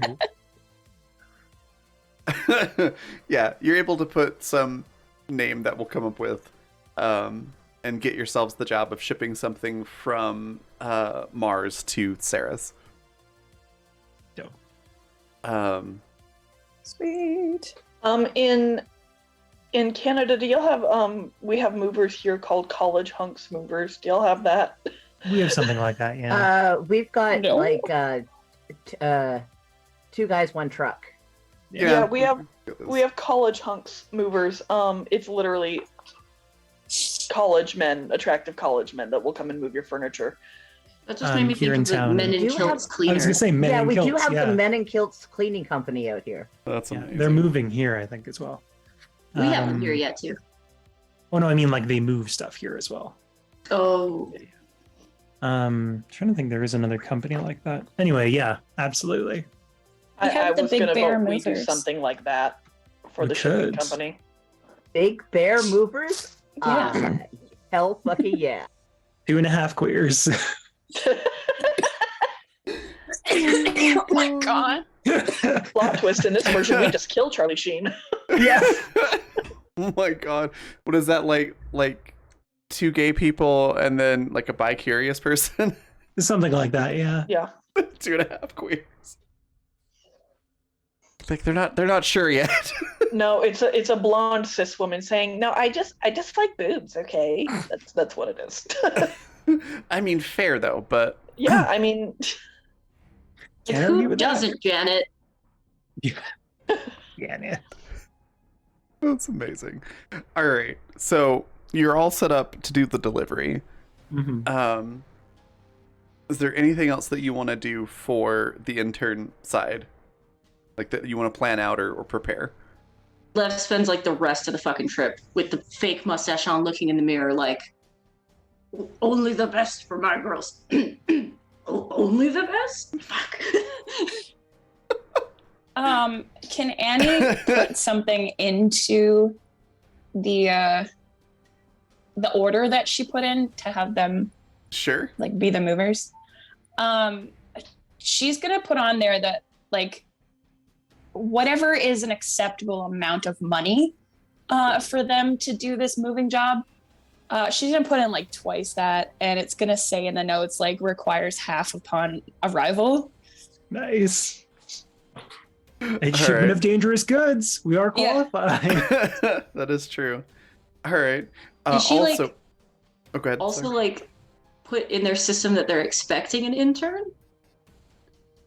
Yeah, you're able to put some name that we'll come up with and get yourselves the job of shipping something from Mars to Ceres. Dope. Sweet. In Canada, do y'all have we have movers here called college hunks movers. Do y'all have that? We have something like that, yeah. We've got No. like 2 guys, 1 truck. Yeah, we have college hunks movers. It's literally college men, attractive college men that will come and move your furniture. That just made me Here think in of the town. Men in Do you Kilts have- I cleaner. was gonna say men yeah, in we do kilts, have yeah. the Men in Kilts cleaning company out here. That's Yeah, amazing. they're moving here, I think, as well. We haven't here yet, too. Oh no, I mean like they move stuff here as well. Oh, Trying to think there is another company like that. Anyway, yeah, absolutely. We have I the was Big gonna Bear vote we do movers. something like that for We the shipping could. company. Big Bear Movers? Yeah. Hell fucking yeah. 2.5 queers. Oh my god. Plot twist in this version, we just kill Charlie Sheen. Yeah. Oh my god. What is that like 2 gay people and then like a bi-curious person? Something like that, yeah. Yeah. 2.5 queers. Like they're not sure yet. No, it's a blonde cis woman saying, "No, I just like boobs, okay?" That's what it is. I mean, fair though, but Yeah, I mean, Can't argue who with that. doesn't, Janet? Yeah, yeah. That's amazing. All right, so you're all set up to do the delivery. Mhm. Is there anything else that you want to do for the intern side, like that you want to plan out or prepare? Lev spends like the rest of the fucking trip with the fake mustache on, looking in the mirror, like, only the best for my girls. Only the best? Fuck. Can Annie put something into the order that she put in to have them Sure. like be the movers? She's gonna put on there that like whatever is an acceptable amount of money for them to do this moving job. She's gonna put in like twice that, and it's gonna say in the notes like requires half upon arrival. Nice. A All shipment right. of dangerous goods. We are Yeah. qualified. That is true. All right. Did she, Also, like- oh, go ahead. Also, sorry. like, put in their system that they're expecting an intern?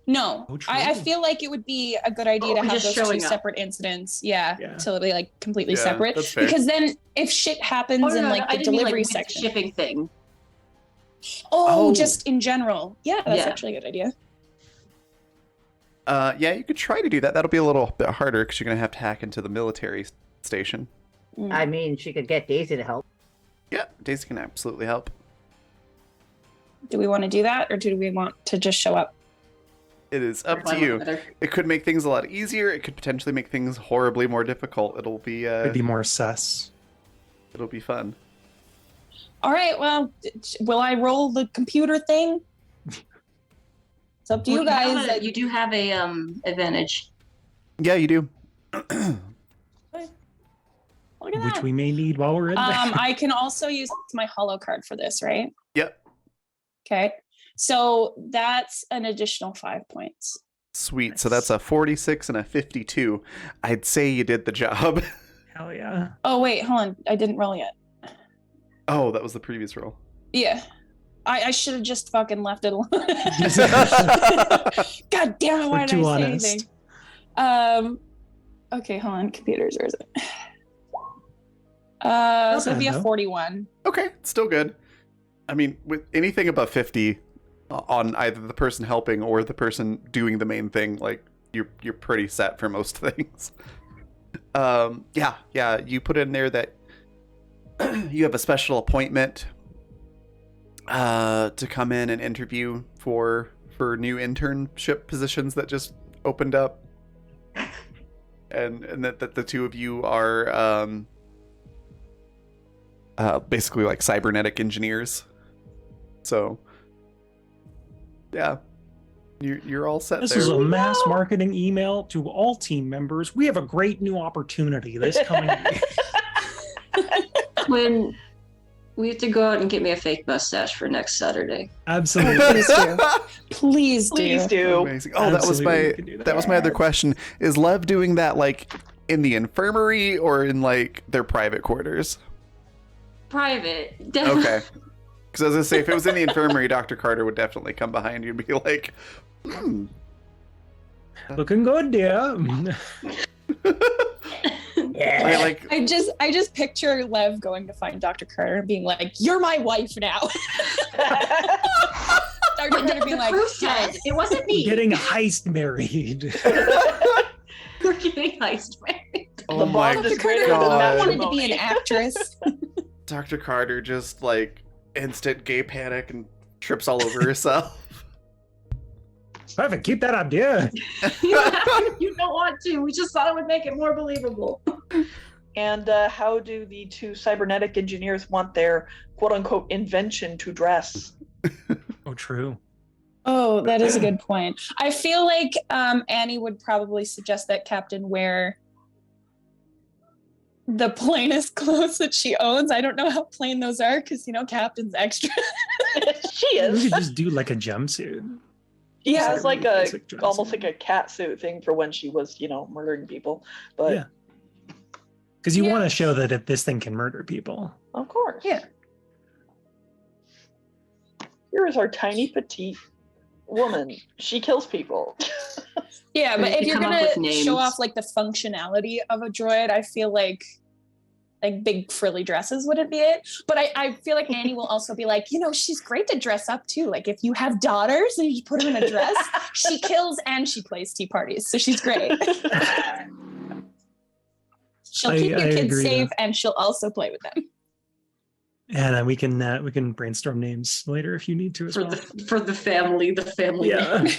No, Oh, I true. feel like it would be a good idea Oh, to have just those two showing up. separate incidents. Yeah, Yeah. to be like completely Yeah, separate. that's fair. Because then if shit happens in like I the didn't mean, delivery like, with the section. shipping thing. Oh, Oh. just in general. Yeah, that's Yeah. actually a good idea. Yeah, you could try to do that. That'll be a little bit harder because you're gonna have to hack into the military station. Mm. I mean, she could get Daisy to help. Yeah, Daisy can absolutely help. Do we want to do that, or do we want to just show up? It is up to Or you. whatever. It could make things a lot easier. It could potentially make things horribly more difficult. It'll be It'd be more sus. it'll be fun. All right. Well, will I roll the computer thing? It's up to you Well, guys. you do have a advantage. Yeah, you do. Look at Which that. we may need while we're in there. I can also use my holo card for this, right? Yep. Okay. So that's an additional 5 points. Sweet. So that's a 46 and a 52. I'd say you did the job. Hell yeah. Oh wait, hold on. I didn't roll yet. Oh, that was the previous roll. Yeah. I should have just fucking left it alone. God damn it, why We're did too I say honest. anything? Okay, hold on. Computers, where is it? So it'd be a bad, though. 41. Okay, still good. I mean, with anything above 50 on either the person helping or the person doing the main thing, like you're pretty set for most things. Yeah, you put in there that you have a special appointment to come in and interview for new internship positions that just opened up, and that the two of you are basically like cybernetic engineers. So yeah, you're all set This there. is a mass marketing email to all team members. We have a great new opportunity this coming week. When we have to go out and get me a fake mustache for next Saturday. Absolutely. Please do. Please do. Please do. Amazing. Oh, Absolutely, we can do that was my other question. Is Lev doing that like in the infirmary or in like their private quarters? Private. Definitely. Okay. Because I was gonna say, if it was in the infirmary, Dr. Carter would definitely come behind you and be like, Looking good, dear. I like I just picture Lev going to find Dr. Carter and being like, "You're my wife now." Dr. Carter being The like, proof said it wasn't me. Getting heist married. We're getting heist married. oh my bond is Dr. Carter greater than God. wanted to be matrimony. an actress. Dr. Carter just like instant gay panic and trips all over herself. Perfect. Keep that up, dear. You don't want to. We just thought it would make it more believable. And how do the two cybernetic engineers want their quote-unquote invention to dress? Oh, true. Oh, that is a good point. I feel like Annie would probably suggest that Captain wear the plainest clothes that she owns. I don't know how plain those are because, Captain's extra. She We is. could just do like a jumpsuit. He Just has like like a a basic dress. almost like a cat suit thing for when she was, murdering people. But Yeah. Because you Yeah. want to show that if this thing can murder people. of course. Yeah. Here is our tiny petite woman. She kills people. Yeah, but They if you're come up gonna with names. show off like the functionality of a droid, I feel like big frilly dresses wouldn't be it. But I feel like Annie will also be like, she's great to dress up too. Like if you have daughters and you just put her in a dress, she kills and she plays tea parties. So she's great. She'll keep your kids agree, safe and she'll also play with them. And we can brainstorm names later if you need to as well. For the family Yeah. name.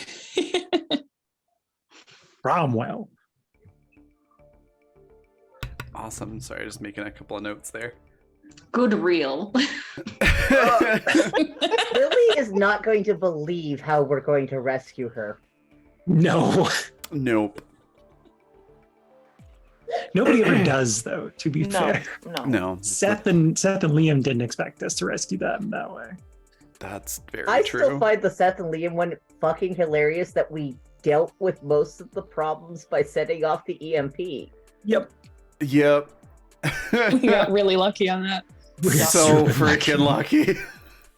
Cromwell. Awesome. Sorry, just making a couple of notes there. Good reel. Lily is not going to believe how we're going to rescue her. No. Nope. Nobody ever does, though, to be fair. No. Seth and Liam didn't expect us to rescue them that way. That's very I true. still find the Seth and Liam one fucking hilarious that we dealt with most of the problems by setting off the EMP. Yep. Yep. We got really lucky on that. So freaking lucky.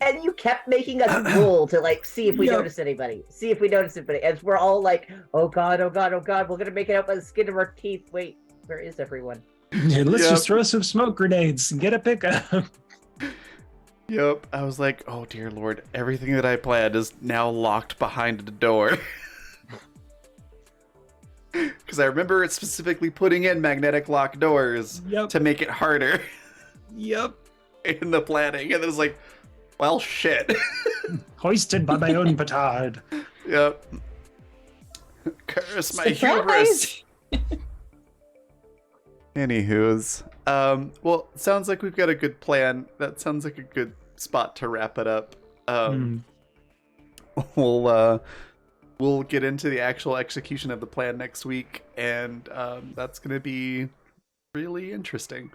And you kept making us roll to see if we noticed anybody. See if we noticed anybody. As we're all like, oh god, oh god, oh god, we're gonna make it out by the skin of our teeth. Wait, where is everyone? Let's just throw some smoke grenades and get a pickup. Yep. I was like, oh dear lord, everything that I planned is now locked behind the door. Because I remember specifically putting in magnetic lock doors to make it harder. Yep. In the planning. And it was like, well, shit. Hoisted by my own petard. Yep. Curse my Surprise! hubris. Anywho's. Well, sounds like we've got a good plan. That sounds like a good spot to wrap it up. We'll get into the actual execution of the plan next week, and that's going to be really interesting.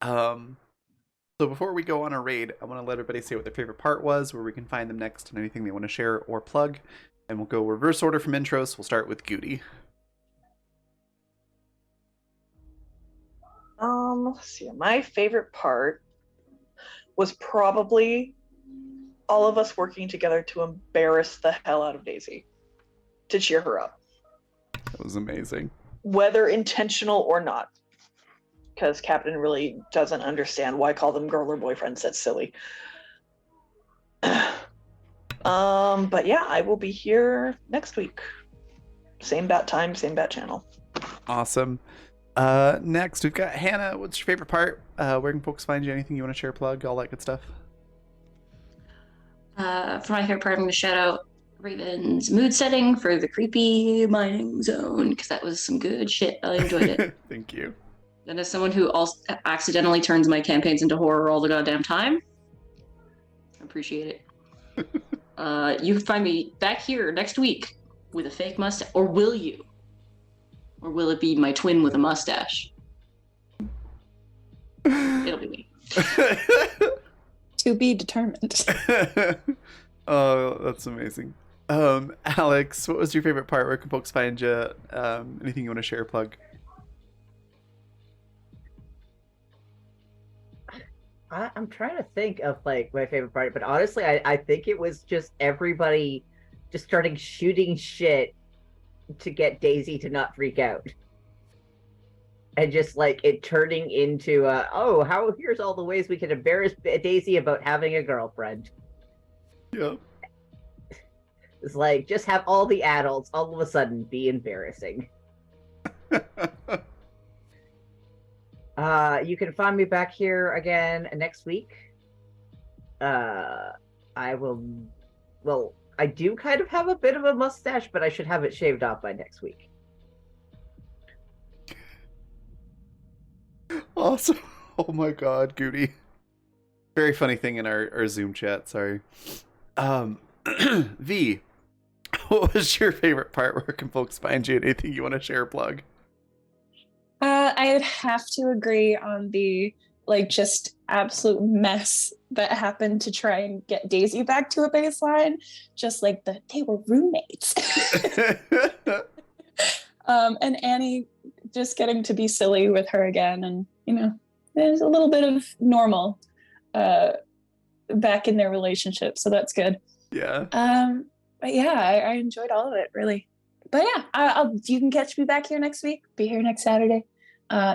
So before we go on a raid, I want to let everybody say what their favorite part was, where we can find them next, and anything they want to share or plug. And we'll go reverse order from intros. We'll start with Goody. Let's see. My favorite part was probably all of us working together to embarrass the hell out of Daisy, to cheer her up. That was amazing. Whether intentional or not. Because Captain really doesn't understand why I call them girl or boyfriends. That's silly. But yeah, I will be here next week. Same bat time, same bat channel. Awesome. Next, we've got Hannah. What's your favorite part? Where can folks find you? Anything you want to share, plug, all that good stuff? For my favorite part, I'm going to shout out Raven's mood setting for the creepy mining zone, because that was some good shit. I enjoyed it. Thank you. And as someone who also accidentally turns my campaigns into horror all the goddamn time, I appreciate it. You can find me back here next week with a fake mustache. Or will you? Or will it be my twin with a mustache? It'll be me. To be determined. Oh, that's amazing. Alex, what was your favorite part? Where can folks find you? Anything you want to share, plug? I'm trying to think of my favorite part, but honestly, I think it was just everybody just starting shooting shit to get Daisy to not freak out. And just it turning into here's all the ways we can embarrass Daisy about having a girlfriend. Yeah. It's just have all the adults all of a sudden be embarrassing. You can find me back here again next week. I do kind of have a bit of a mustache, but I should have it shaved off by next week. Awesome. Oh my god, Goody. Very funny thing in our Zoom chat, sorry. V, what was your favorite part? Where can folks find you? Anything you want to share or plug? I would have to agree on the just absolute mess that happened to try and get Daisy back to a baseline. Just they were roommates. And Annie just getting to be silly with her again, and there's a little bit of normal back in their relationship, so that's good. Yeah. But yeah, I enjoyed all of it, really. But yeah, you can catch me back here next week. Be here next Saturday.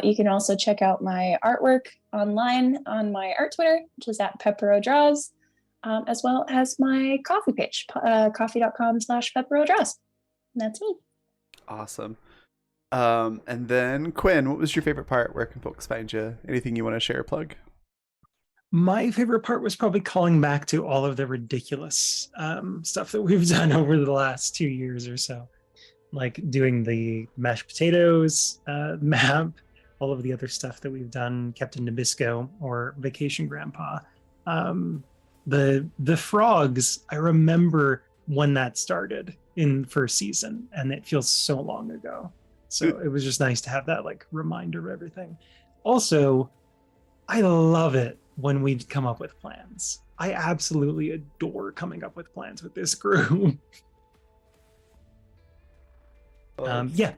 You can also check out my artwork online on my art Twitter, which is at pepperodraws, as well as my coffee page, coffee.com/pepperodraws. That's me. Awesome. And then Quinn, what was your favorite part? Where can folks find you? Anything you want to share or plug? My favorite part was probably calling back to all of the ridiculous stuff that we've done over the last 2 years or so. Like doing the mashed potatoes map, all of the other stuff that we've done, Captain Nabisco or Vacation Grandpa. The frogs, I remember when that started in first season, and it feels so long ago. So it was just nice to have that like reminder of everything. Also, I love it when we come up with plans. I absolutely adore coming up with plans with this group. Yeah,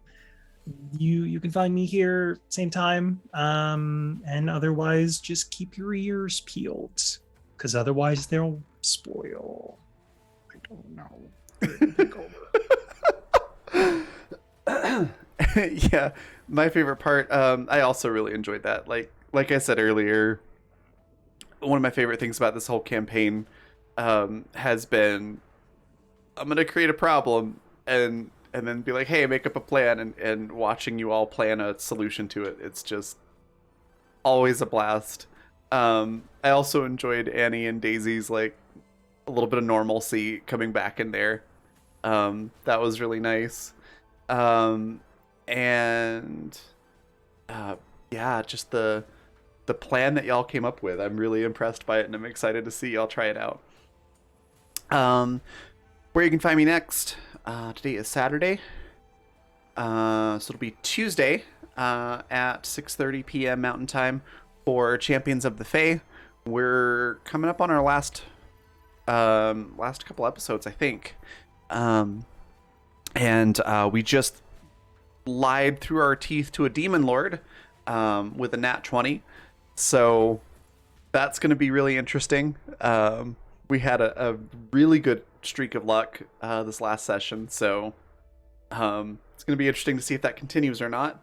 you can find me here same time, and otherwise just keep your ears peeled, because otherwise they'll spoil. I don't know. Yeah, my favorite part, I also really enjoyed that. Like I said earlier, one of my favorite things about this whole campaign has been, I'm gonna create a problem and then be like, hey, make up a plan, and watching you all plan a solution to it. It's just always a blast. I also enjoyed Annie and Daisy's like a little bit of normalcy coming back in there. That was really nice. And yeah, just the plan that y'all came up with. I'm really impressed by it, and I'm excited to see y'all try it out. Where you can find me next. Today is Saturday. So it'll be Tuesday at 6:30 p.m. Mountain Time for Champions of the Fae. We're coming up on our last couple episodes, I think. And we just lied through our teeth to a demon lord with a nat 20. So that's going to be really interesting. We had a really good streak of luck this last session, so it's going to be interesting to see if that continues or not.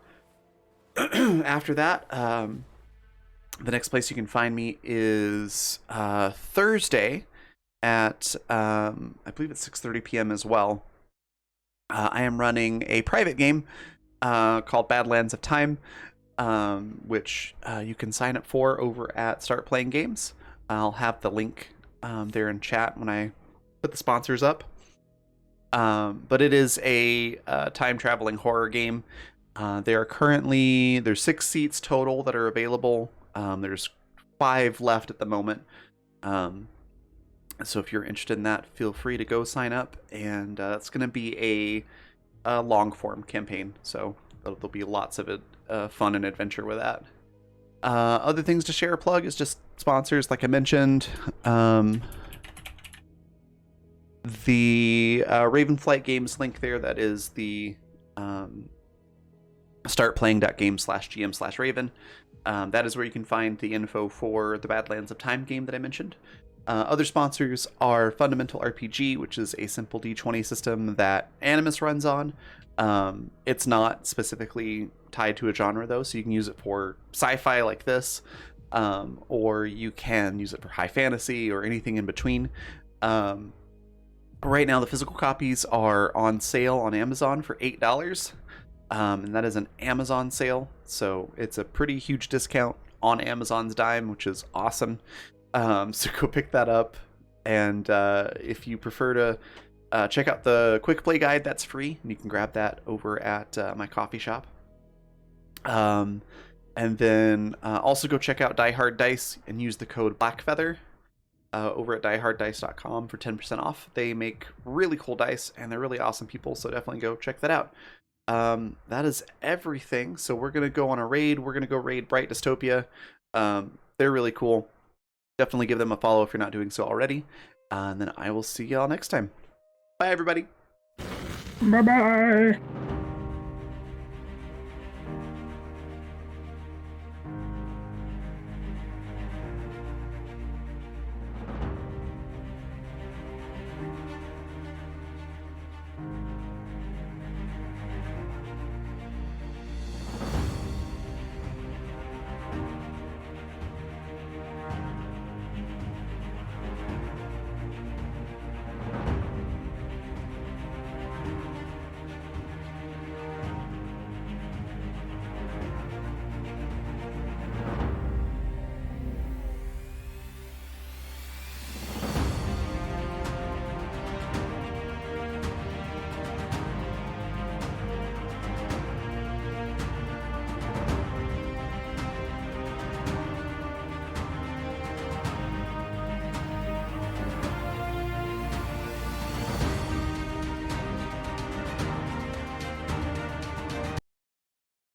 After that, the next place you can find me is Thursday at I believe it's 6:30 p.m. as well. I am running a private game called Badlands of Time, which you can sign up for over at Start Playing Games. I'll have the link there in chat when I put the sponsors up. But it is a time traveling horror game. There's 6 seats total that are available. There's 5 left at the moment. So if you're interested in that, feel free to go sign up. And it's going to be a long form campaign. So there'll be lots of fun and adventure with that. Other things to share or plug is just sponsors, like I mentioned. The Ravenflight Games link there, that is the startplaying.game/gm/raven. That is where you can find the info for the Badlands of Time game that I mentioned. Other sponsors are Fundamental RPG, which is a simple D20 system that Animus runs on. It's not specifically tied to a genre, though, so you can use it for sci-fi like this, or you can use it for high fantasy or anything in between. Right now, the physical copies are on sale on Amazon for $8, and that is an Amazon sale, so it's a pretty huge discount on Amazon's dime, which is awesome. So go pick that up, and if you prefer to check out the quick play guide, that's free, and you can grab that over at my coffee shop. And then also go check out Die Hard Dice and use the code BlackFeather over at dieharddice.com for 10% off. They make really cool dice, and they're really awesome people, so definitely go check that out. That is everything. So we're going to go on a raid. We're going to go raid Bright Dystopia. They're really cool. Definitely give them a follow if you're not doing so already. And then I will see y'all next time. Bye, everybody. Bye-bye.